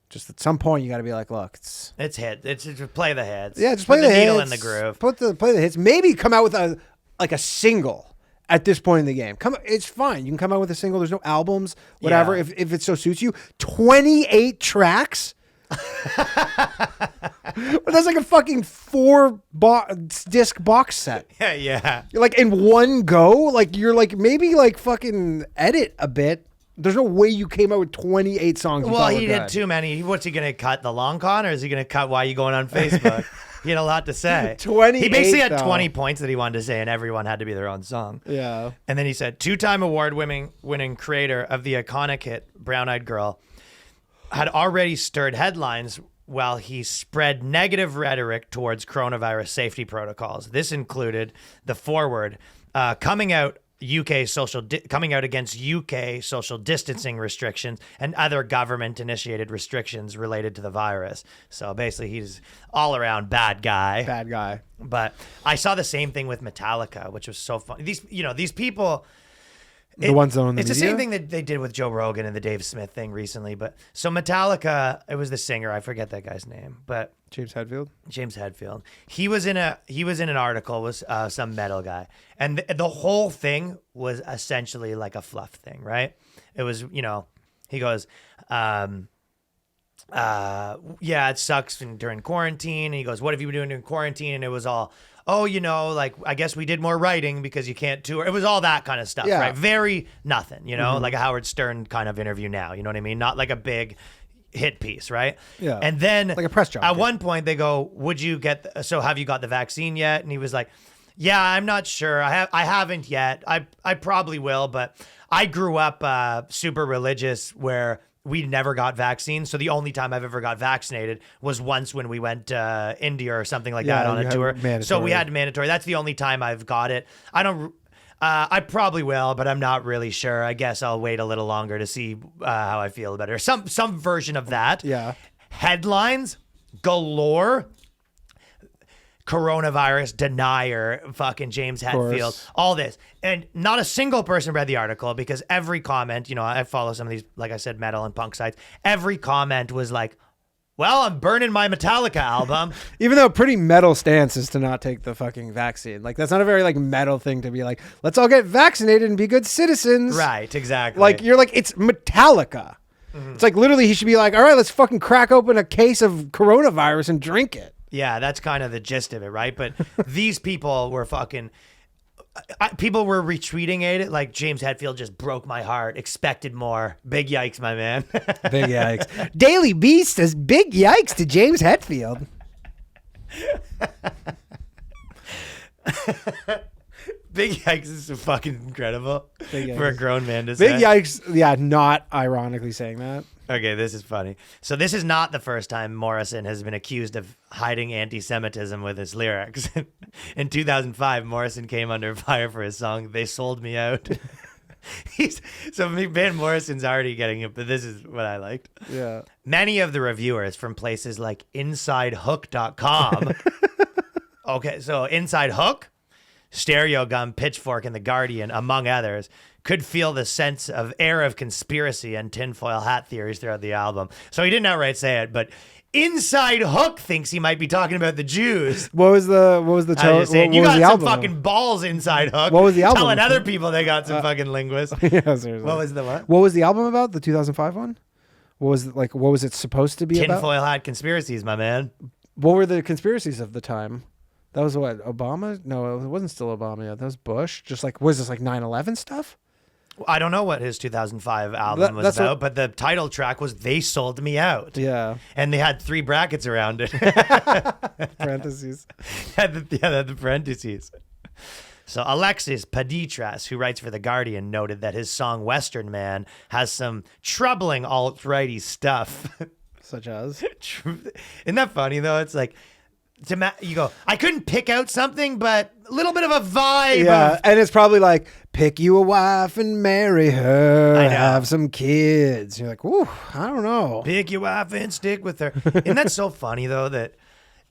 Just at some point, you got to be like, look, It's just play the hits. yeah, just Put play the needle hits, in the groove. play the hits. Maybe come out with a single at this point in the game. It's fine. You can come out with a single. There's no albums, whatever. Yeah. If it so suits you, 28 tracks. That's like a fucking 4-disc box set. Yeah. You're like in one go. Like you're like maybe like fucking edit a bit. There's no way you came out with 28 songs. Well, he did too many. What's he going to cut? The long con, or is he going to cut Why You Going on Facebook? He had a lot to say. 28, He basically had though. 20 points that he wanted to say, and everyone had to be their own song. Yeah. And then he said, 2-time award-winning creator of the iconic hit Brown Eyed Girl had already stirred headlines while he spread negative rhetoric towards coronavirus safety protocols. This included the foreword coming out against UK social distancing restrictions and other government-initiated restrictions related to the virus. So basically, he's all around bad guy. Bad guy. But I saw the same thing with Metallica, which was so funny. These people. The ones that own the It's the media? same thing that they did with Joe Rogan and the Dave Smith thing recently. But so Metallica, it was the singer. I forget that guy's name, but James Hetfield. James Hetfield. He was in an article with some metal guy, and the whole thing was essentially like a fluff thing, right? It was, he goes, yeah, it sucks during quarantine. And he goes, what have you been doing during quarantine? And it was all, like, I guess we did more writing because you can't tour. It was all that kind of stuff, Yeah. right? Very nothing, like a Howard Stern kind of interview now. You know what I mean? Not like a big hit piece, right? Yeah. And then Like a press job. At one point they go, have you got the vaccine yet? And he was like, yeah, I'm not sure. I haven't yet. I probably will, but I grew up super religious where we never got vaccines. So the only time I've ever got vaccinated was once when we went to India or something like that on you a had tour. mandatory. So we had mandatory. That's the only time I've got it. I probably will, but I'm not really sure. I guess I'll wait a little longer to see how I feel about it. Or some version of that. Yeah. Headlines galore. Coronavirus denier, fucking James Hetfield, all this. And not a single person read the article because every comment, I follow some of these, like I said, metal and punk sites. Every comment was like, well, I'm burning my Metallica album. Even though a pretty metal stance is to not take the fucking vaccine. Like, that's not a very, like, metal thing to be like, let's all get vaccinated and be good citizens. Right, exactly. Like, you're like, it's Metallica. It's like, literally, he should be like, all right, let's fucking crack open a case of coronavirus and drink it. Yeah, that's kind of the gist of it, right? But these people were fucking... people were retweeting it like James Hetfield just broke my heart, expected more. Big yikes, my man. Big yikes. Daily Beast says big yikes to James Hetfield. Big yikes is so fucking incredible Big for a yikes. grown man to say. Big yikes. Yeah, not ironically saying that. Okay, this is funny. So this is not the first time Morrison has been accused of hiding anti-Semitism with his lyrics. In 2005, Morrison came under fire for his song "They Sold Me Out." Van Morrison's already getting it, but this is what I liked. Yeah. Many of the reviewers from places like InsideHook.com. Okay, so Inside Hook, Stereo Gum, Pitchfork, and The Guardian, among others, could feel the sense of air of conspiracy and tinfoil hat theories throughout the album. So he didn't outright say it, but Inside Hook thinks he might be talking about the Jews. What was the I was tone? just saying, What you was got the some album? fucking balls, Inside Hook. What was the album? Telling other people they got some fucking linguists. Yeah, seriously. What was the what? What was the album about? The 2005 one? What was it, like? What was it supposed to be about? Tinfoil hat conspiracies, my man. What were the conspiracies of the time? That was what, Obama? No, it wasn't still Obama yet. That was Bush. Just like, was this like 9/11 stuff? I don't know what his 2005 album was that's about, what- but the title track was "They Sold Me Out." Yeah. And they had 3 brackets around it. Parentheses. had the parentheses. So Alexis Paditras, who writes for The Guardian, noted that his song "Western Man" has some troubling alt-righty stuff. Such as? Isn't that funny though? It's like you go, I couldn't pick out something, but a little bit of a vibe. Yeah, Of, and it's probably like, pick you a wife and marry her, I know. have some kids. You're like, ooh, I don't know. pick your wife and stick with her. Isn't that so funny though that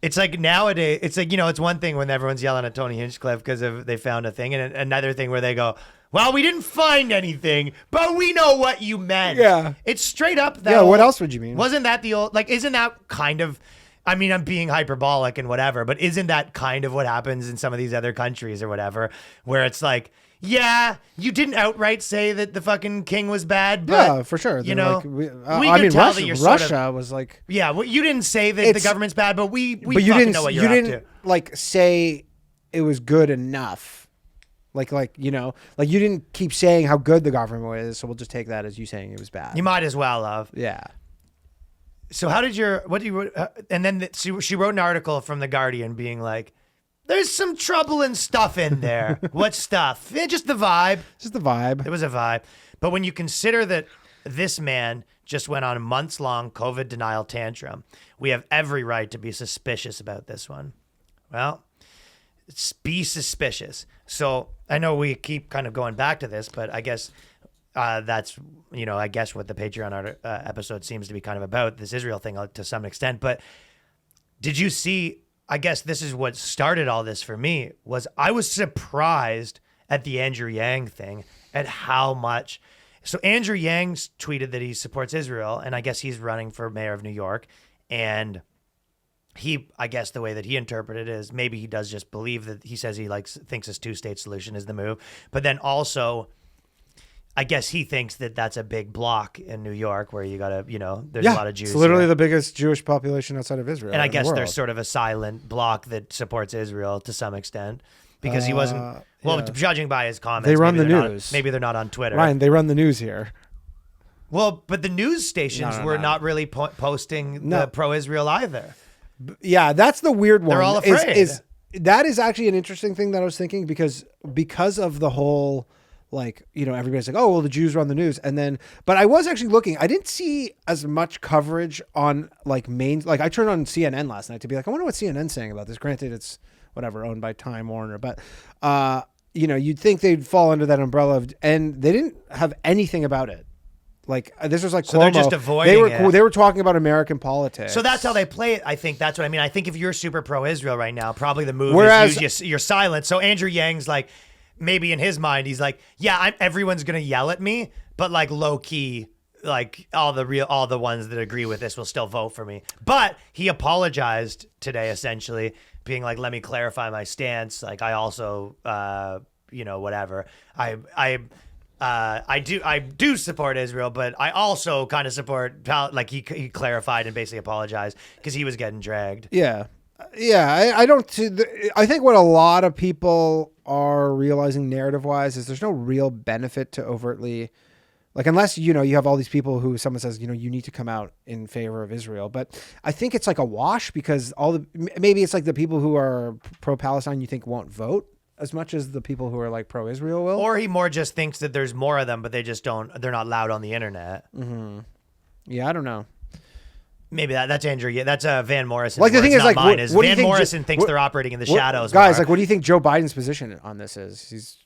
it's like nowadays, it's like, it's one thing when everyone's yelling at Tony Hinchcliffe because they found a thing, and another thing where they go, well, we didn't find anything, but we know what you meant. Yeah. It's straight up that Yeah, what old- else would you mean? Wasn't that the old, like, isn't that kind of, I mean, I'm being hyperbolic and whatever, but isn't that kind of what happens in some of these other countries or whatever, where it's like, yeah, you didn't outright say that the fucking king was bad, but Yeah, for sure. you They're know, like, we I could mean, tell Russia, that you're sort of- Russia was like, yeah, well, you didn't say that the It's- government's bad, but we but you fucking didn't, know what you you're didn't up to. like say it was good enough. Like you didn't keep saying how good the government was, so we'll just take that as you saying it was bad. You might as well have. Yeah. So how did and then she wrote an article from The Guardian being like, there's some troubling stuff in there. What stuff? Just the vibe. Just the vibe. It was a vibe. But when you consider that this man just went on a months-long COVID denial tantrum, we have every right to be suspicious about this one. Well, be suspicious. So I know we keep kind of going back to this, but I guess that's, I guess what the Patreon episode seems to be kind of about, this Israel thing to some extent. But did you see, I guess this is what started all this for me, was I was surprised at the Andrew Yang thing, at how much. So Andrew Yang tweeted that he supports Israel, and I guess he's running for mayor of New York. And I guess the way that he interpreted it is maybe he does just believe that he says he thinks this 2-state solution is the move. But then also, I guess he thinks that that's a big block in New York where you got to, there's a lot of Jews. It's literally here. the biggest Jewish population outside of Israel. And I in the guess world. there's sort of a silent block that supports Israel to some extent because he wasn't, well, yeah. judging by his comments. They run maybe the they're news. Maybe they're not on Twitter. Ryan, they run the news here. Well, but the news stations were not really posting the pro-Israel either. Yeah, that's the weird one. They're all afraid. That is actually an interesting thing that I was thinking because of the whole, everybody's like, oh, well, the Jews run the news. And then, but I was actually looking, I didn't see as much coverage on I turned on CNN last night to be like, I wonder what CNN's saying about this. Granted, it's whatever, owned by Time Warner, but, you'd think they'd fall under that umbrella and they didn't have anything about it. This was like So Cuomo. they're just avoiding it. They were talking about American politics. So that's how they play it. I think that's what I mean. I think if you're super pro-Israel right now, probably the move Whereas- is you're silent. So Andrew Yang's like, maybe in his mind, he's like, yeah, everyone's going to yell at me, but low key, all the ones that agree with this will still vote for me. But he apologized today, essentially being like, let me clarify my stance. I also, whatever. I do support Israel, but I also kind of support, he clarified and basically apologized because he was getting dragged. Yeah. Yeah. I don't, I think what a lot of people are realizing narrative wise is there's no real benefit to overtly, unless, you have all these people who someone says, you need to come out in favor of Israel. But I think it's a wash because maybe it's the people who are pro-Palestine you think won't vote as much as the people who are like pro-Israel will. Or he more just thinks that there's more of them, but they're not loud on the internet. Yeah, I don't know. Maybe that's Andrew. Yeah, that's Van Morrison. Like the thing is, like, mine. what do you Van think Morrison thinks they're operating in the shadows. Guys, more. like, what do you think Joe Biden's position on this is? He's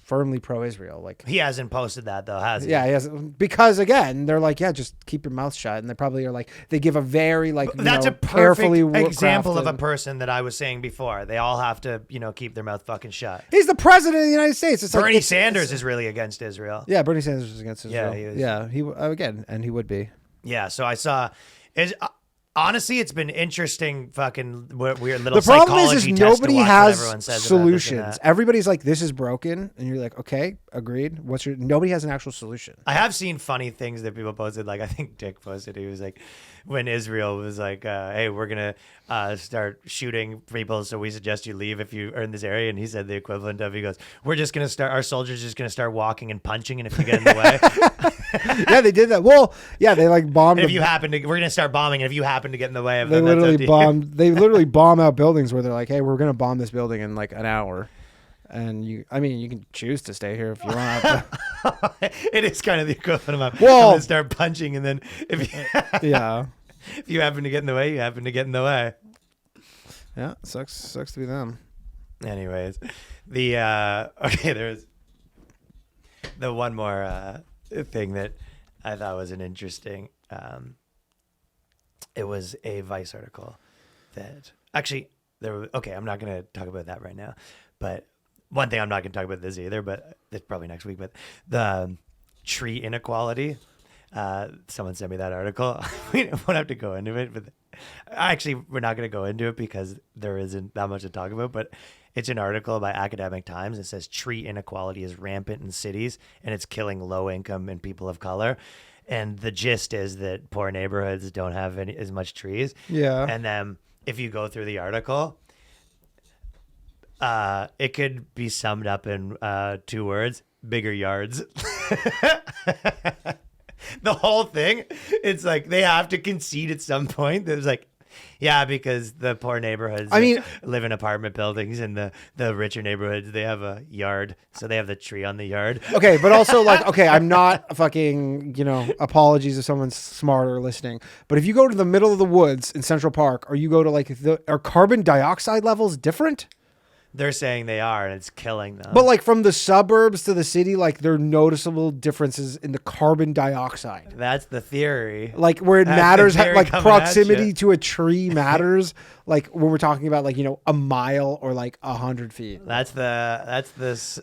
firmly pro-Israel. Like, he hasn't posted that though, has he? yeah, he has, because again, they're like, yeah, just keep your mouth shut, and they probably are like, they give a very like, that's a perfect carefully example of a crafted- person that I was saying before. They all have to, keep their mouth fucking shut. He's the president of the United States. It's Bernie like, Sanders is really against Israel. Yeah, Bernie Sanders is against Israel. Yeah, he is. Yeah, again, and he would be. Yeah, so I saw. Honestly, it's been interesting. Fucking weird little. The problem is psychology test nobody to watch what has everyone says about this and solutions. that. Everybody's like, "This is broken," and you're like, "Okay, agreed." Nobody has an actual solution. I have seen funny things that people posted. Like I think Dick posted. He was like, when Israel was like, "Hey, we're gonna start shooting people, so we suggest you leave if you are in this area." And he said the equivalent of, he goes, "We're just gonna start. Our soldiers just gonna start walking and punching, and if you get in the way." Yeah, they did that. Well, yeah, they like bombed. And if you happen to, we're gonna start bombing, and if you happen to get in the way of they them, that's up literally to you. bombed. They literally bomb out buildings where they're like, "Hey, we're gonna bomb this building in like an hour," and you can choose to stay here if you want. It is kind of the equivalent of, Well- I'm gonna start punching, and then if you, Yeah, if you happen to get in the way, you happen to get in the way. yeah, sucks to be them. Anyways, the okay, there's the one more thing that I thought was an interesting. It was a Vice article that actually okay, I'm not gonna talk about that right now, but one thing I'm not gonna talk about this either, but it's probably next week. But the tree inequality. Someone sent me that article. We won't have to go into it, but actually, we're not going to go into it because there isn't that much to talk about. But it's an article by Academic Times. It says tree inequality is rampant in cities and it's killing low income and people of color. And the gist is that poor neighborhoods don't have as much trees. Yeah. And then if you go through the article, it could be summed up in 2 words: bigger yards. The whole thing, it's like they have to concede at some point. There's like, yeah, because the poor neighborhoods live in apartment buildings, and the richer neighborhoods, they have a yard, so they have the tree on the yard. Okay, but also like, okay, I'm not fucking, apologies if someone's smarter listening, but if you go to the middle of the woods in Central Park, or you go to like, are carbon dioxide levels different? They're saying they are, and it's killing them. But like from the suburbs to the city, like there are noticeable differences in the carbon dioxide. That's the theory. Like where it That's the theory theory like coming proximity at you. to a tree matters. Like when we're talking about like, a mile or like 100 feet. The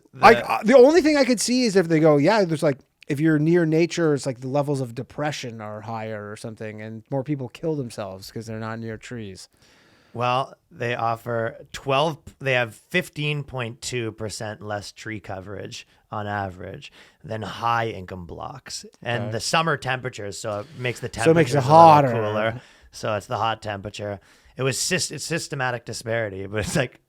only thing I could see is if they go, yeah, there's like, if you're near nature, it's like the levels of depression are higher or something, and more people kill themselves because they're not near trees. Well, they offer 12. They have 15.2% less tree coverage on average than high income blocks, and the summer temperatures. So it makes the temperature makes it hotter. cooler. So it's the hot temperature. It's systematic disparity, but it's like,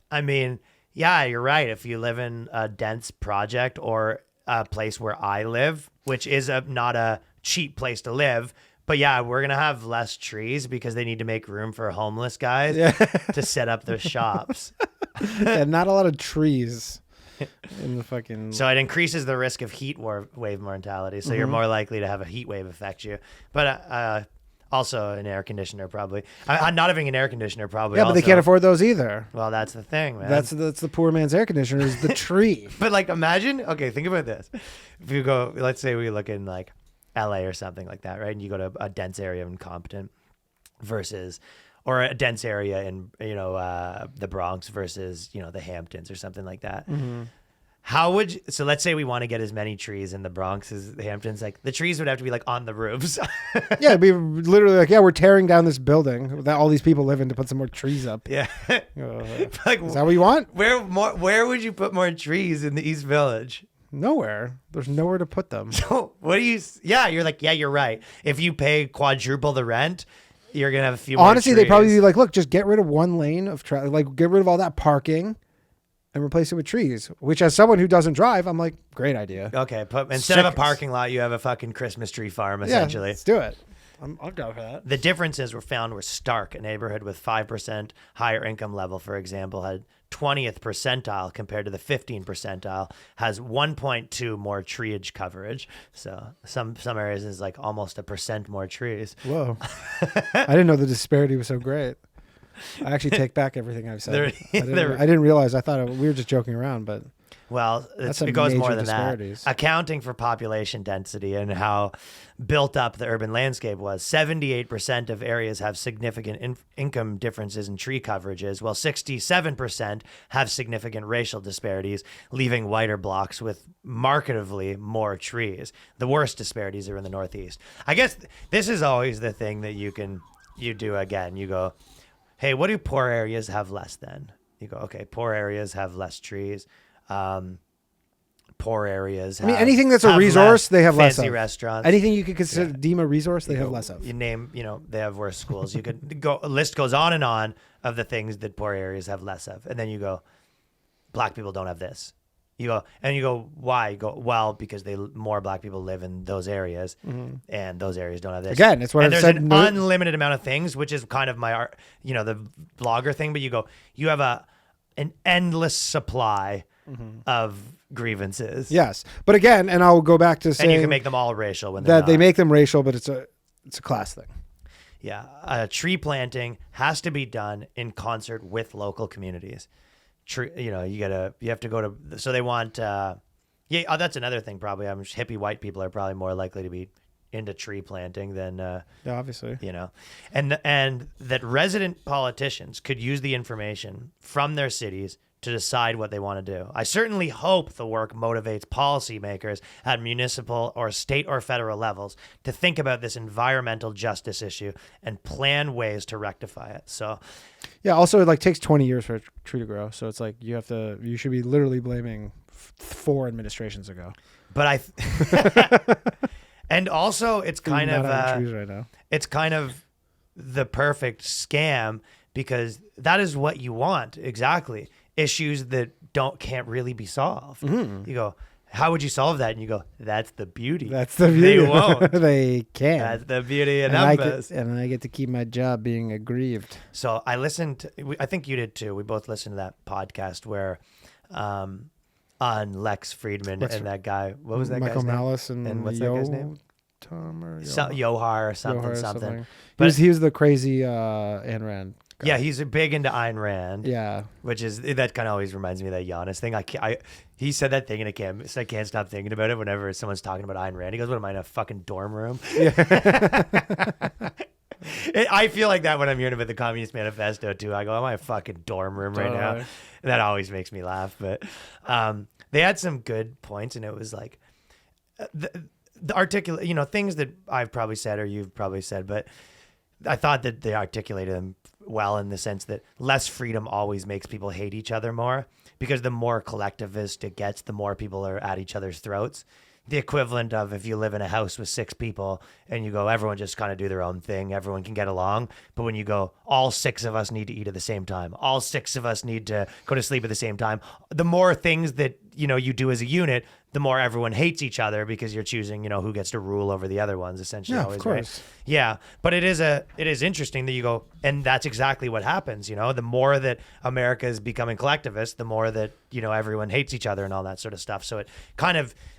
I mean, yeah, you're right. If you live in a dense project or a place where I live, which is not a cheap place to live. But yeah, we're going to have less trees because they need to make room for homeless guys to set up their shops. Yeah, not a lot of trees in the fucking... So it increases the risk of heat wave mortality. So you're more likely to have a heat wave affect you. But also an air conditioner probably. Not having an air conditioner probably. Yeah, but they can't afford those either. Well, that's the thing, man. That's the poor man's air conditioner is the tree. But like imagine, okay, think about this. If you go, let's say we look in like LA or something like that, right? And you go to a dense area in Compton or a dense area in, the Bronx versus, the Hamptons or something like that. Mm-hmm. So let's say we want to get as many trees in the Bronx as the Hamptons, like the trees would have to be like on the roofs. Yeah, it'd be literally like, yeah, we're tearing down this building that all these people live in to put some more trees up. Yeah. Like, is that what you want? Where would you put more trees in the East Village? Nowhere. There's nowhere to put them. So you're like, yeah, you're right. If you pay quadruple the rent, you're going to have a few more Honestly, trees. they'd probably be like, look, just get rid of one lane of traffic, like get rid of all that parking and replace it with trees, which as someone who doesn't drive, I'm like, great idea. Okay. Instead of a parking lot, you have a fucking Christmas tree farm, essentially. Yeah, let's do it. I'll go for that. The differences were stark. A neighborhood with 5% higher income level, for example, had 20th percentile compared to the 15th percentile has 1.2 more treeage coverage. So some areas is like almost 1% more trees. Whoa. I didn't know the disparity was so great. I actually take back everything I've said. I didn't realize. I thought we were just joking around, but well, that's it goes more major than disparities. that. Accounting for population density and how built up the urban landscape was, 78% of areas have significant income differences in tree coverages, while 67% have significant racial disparities, leaving whiter blocks with markedly more trees. The worst disparities are in the Northeast. I guess this is always the thing that you do again. You go, hey, what do poor areas have less than? You go, okay, poor areas have less trees. Poor areas. Anything that's a resource, they have less of. Fancy restaurants. Anything you could consider deem a resource, they have less of. You name, they have worse schools. You could go. A list goes on and on of the things that poor areas have less of, and then you go, black people don't have this. You go, why? You go, well, because more black people live in those areas, and those areas don't have this. Again, it's what and I've there's said. an unlimited amount of things, which is kind of my art, the blogger thing. But you have an endless supply of grievances. Yes, but again, and I'll go back to saying, and you can make them all racial when they're that not. they make them racial, but it's a class thing. Yeah, tree planting has to be done in concert with local communities. You have to go to. So they want. That's another thing. Probably, hippie white people are probably more likely to be into tree planting than. Yeah, obviously. And that resident politicians could use the information from their cities to decide what they want to do. I certainly hope the work motivates policymakers at municipal or state or federal levels to think about this environmental justice issue and plan ways to rectify it. So, yeah. Also, it takes 20 years for a tree to grow, so it's like you should be literally blaming 4 administrations ago. But and also it's kind of trees right now. It's kind of the perfect scam because that is what you want exactly. Issues that can't really be solved. You go, how would you solve that? And you go, that's the beauty. That's the beauty. They won't. They can't. That's the beauty of numbers. And I get to keep my job being aggrieved. So I listened. I think you did too. We both listened to that podcast where, on Lex Friedman and that guy. What was that Michael guy's name? Malice and what's that guy's name? Tom or Johar or something. something. But he was the crazy Ayn Rand guy. Yeah, he's big into Ayn Rand. Yeah, which is that kind of always reminds me of that Giannis thing. He said that thing and I can't stop thinking about it whenever someone's talking about Ayn Rand. He goes, "What am I in a fucking dorm room?" Yeah. I feel like that when I'm hearing about the Communist Manifesto too. I go, "Am I in a fucking dorm room right now?" That always makes me laugh. But they had some good points, and it was like the articulate, things that I've probably said or you've probably said, but I thought that they articulated them well in the sense that less freedom always makes people hate each other more, because the more collectivist it gets, the more people are at each other's throats. The equivalent of if you live in a house with 6 people and you go, everyone just kind of do their own thing, everyone can get along. But when you go, all 6 of us need to eat at the same time, all 6 of us need to go to sleep at the same time, the more things that you do as a unit, the more everyone hates each other because you're choosing who gets to rule over the other ones, essentially. Yeah, always, of course. right? Yeah, but it is interesting that you go, and that's exactly what happens. The more that America is becoming collectivist, the more that everyone hates each other and all that sort of stuff. So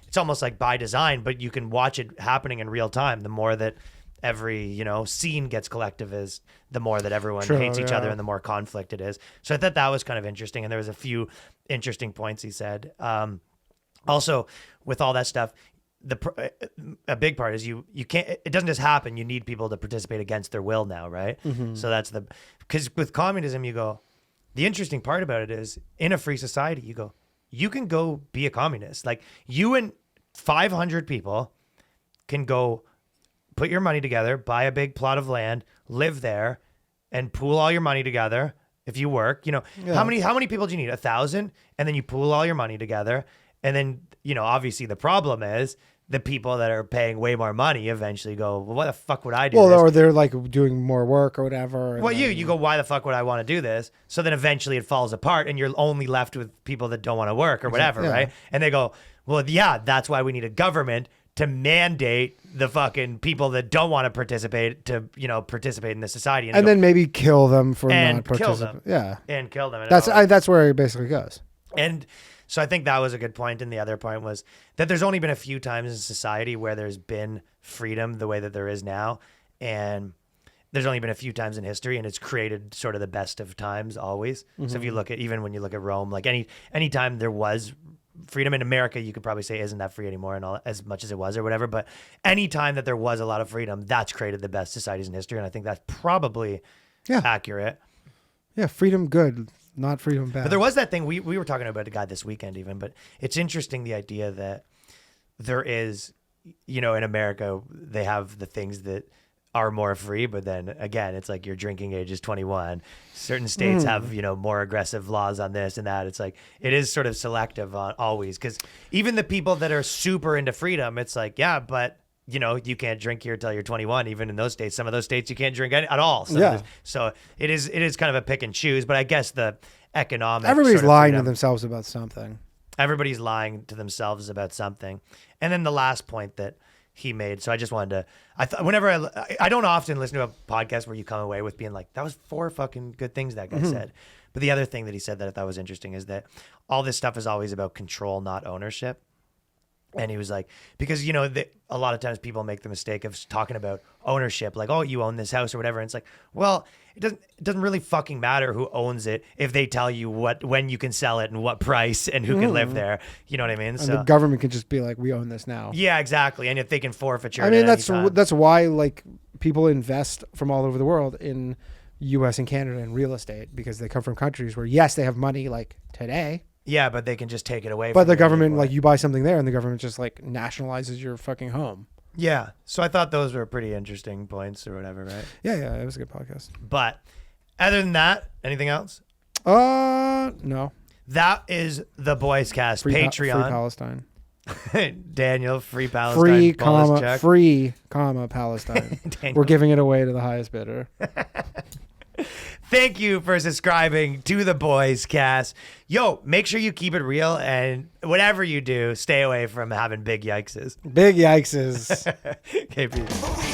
it's almost like by design, but you can watch it happening in real time. The more that every scene gets collectivist, the more that everyone hates each other and the more conflict it is. So I thought that was kind of interesting, and there was a few interesting points he said. Also, with all that stuff, a big part is you can't. It doesn't just happen. You need people to participate against their will now, right? Mm-hmm. So that's because with communism, you go. The interesting part about it is in a free society, you can go be a communist. Like you and 500 people can go put your money together, buy a big plot of land, live there, and pool all your money together. If you work, how many people do you need? 1,000, and then you pool all your money together. And then, obviously the problem is the people that are paying way more money eventually go, well, what the fuck would I do this? Or they're like doing more work or whatever. Well, you go, why the fuck would I want to do this? So then eventually it falls apart and you're only left with people that don't want to work or whatever, right? And they go, well, yeah, that's why we need a government to mandate the fucking people that don't want to participate to, participate in the society. And then maybe kill them for and not kill participating. them. Yeah. And kill them. That's where it basically goes. And so I think that was a good point. And the other point was that there's only been a few times in society where there's been freedom the way that there is now. And there's only been a few times in history, and it's created sort of the best of times always. So if you look at, even when you look at Rome, like any time there was freedom in America, you could probably say isn't that free anymore and all as much as it was or whatever. But any time that there was a lot of freedom, that's created the best societies in history. And I think that's probably accurate. Yeah. Freedom good, not freedom bad. But there was that thing, we were talking about a guy this weekend even, but it's interesting the idea that there is, in America, they have the things that are more free, but then again, it's like your drinking age is 21. Certain states have, more aggressive laws on this and that. It's like, it is sort of selective on always, because even the people that are super into freedom, it's like, yeah, but you can't drink here till you're 21. Even in those states, some of those states you can't drink at all. So it is kind of a pick and choose. But I guess the economic, everybody's sort of lying freedom, to themselves about something. Everybody's lying to themselves about something. And then the last point that he made. So I just wanted to, whenever I don't often listen to a podcast where you come away with being like, that was 4 fucking good things that guy said. But the other thing that he said that I thought was interesting is that all this stuff is always about control, not ownership. And he was like, because, a lot of times people make the mistake of talking about ownership, like, oh, you own this house or whatever. And it's like, well, it doesn't really fucking matter who owns it if they tell you when you can sell it and what price and who can live there. You know what I mean? And so the government can just be like, we own this now. Yeah, exactly. And if they can forfeit your, I mean, that's why like people invest from all over the world in U.S. and Canada in real estate, because they come from countries where, yes, they have money like today. Yeah, but they can just take it away. But from the you government, anymore. like, you buy something there and the government just like nationalizes your fucking home. Yeah. So I thought those were pretty interesting points or whatever, right? Yeah, it was a good podcast. But other than that, anything else? No. That is the Boyscast Patreon. Free Palestine. Daniel, free Palestine. Free, Polish check. free, Palestine. Daniel. We're giving it away to the highest bidder. Thank you for subscribing to the Boyscast. Yo, make sure you keep it real, and whatever you do, stay away from having big yikeses. Big yikeses. Okay, peace.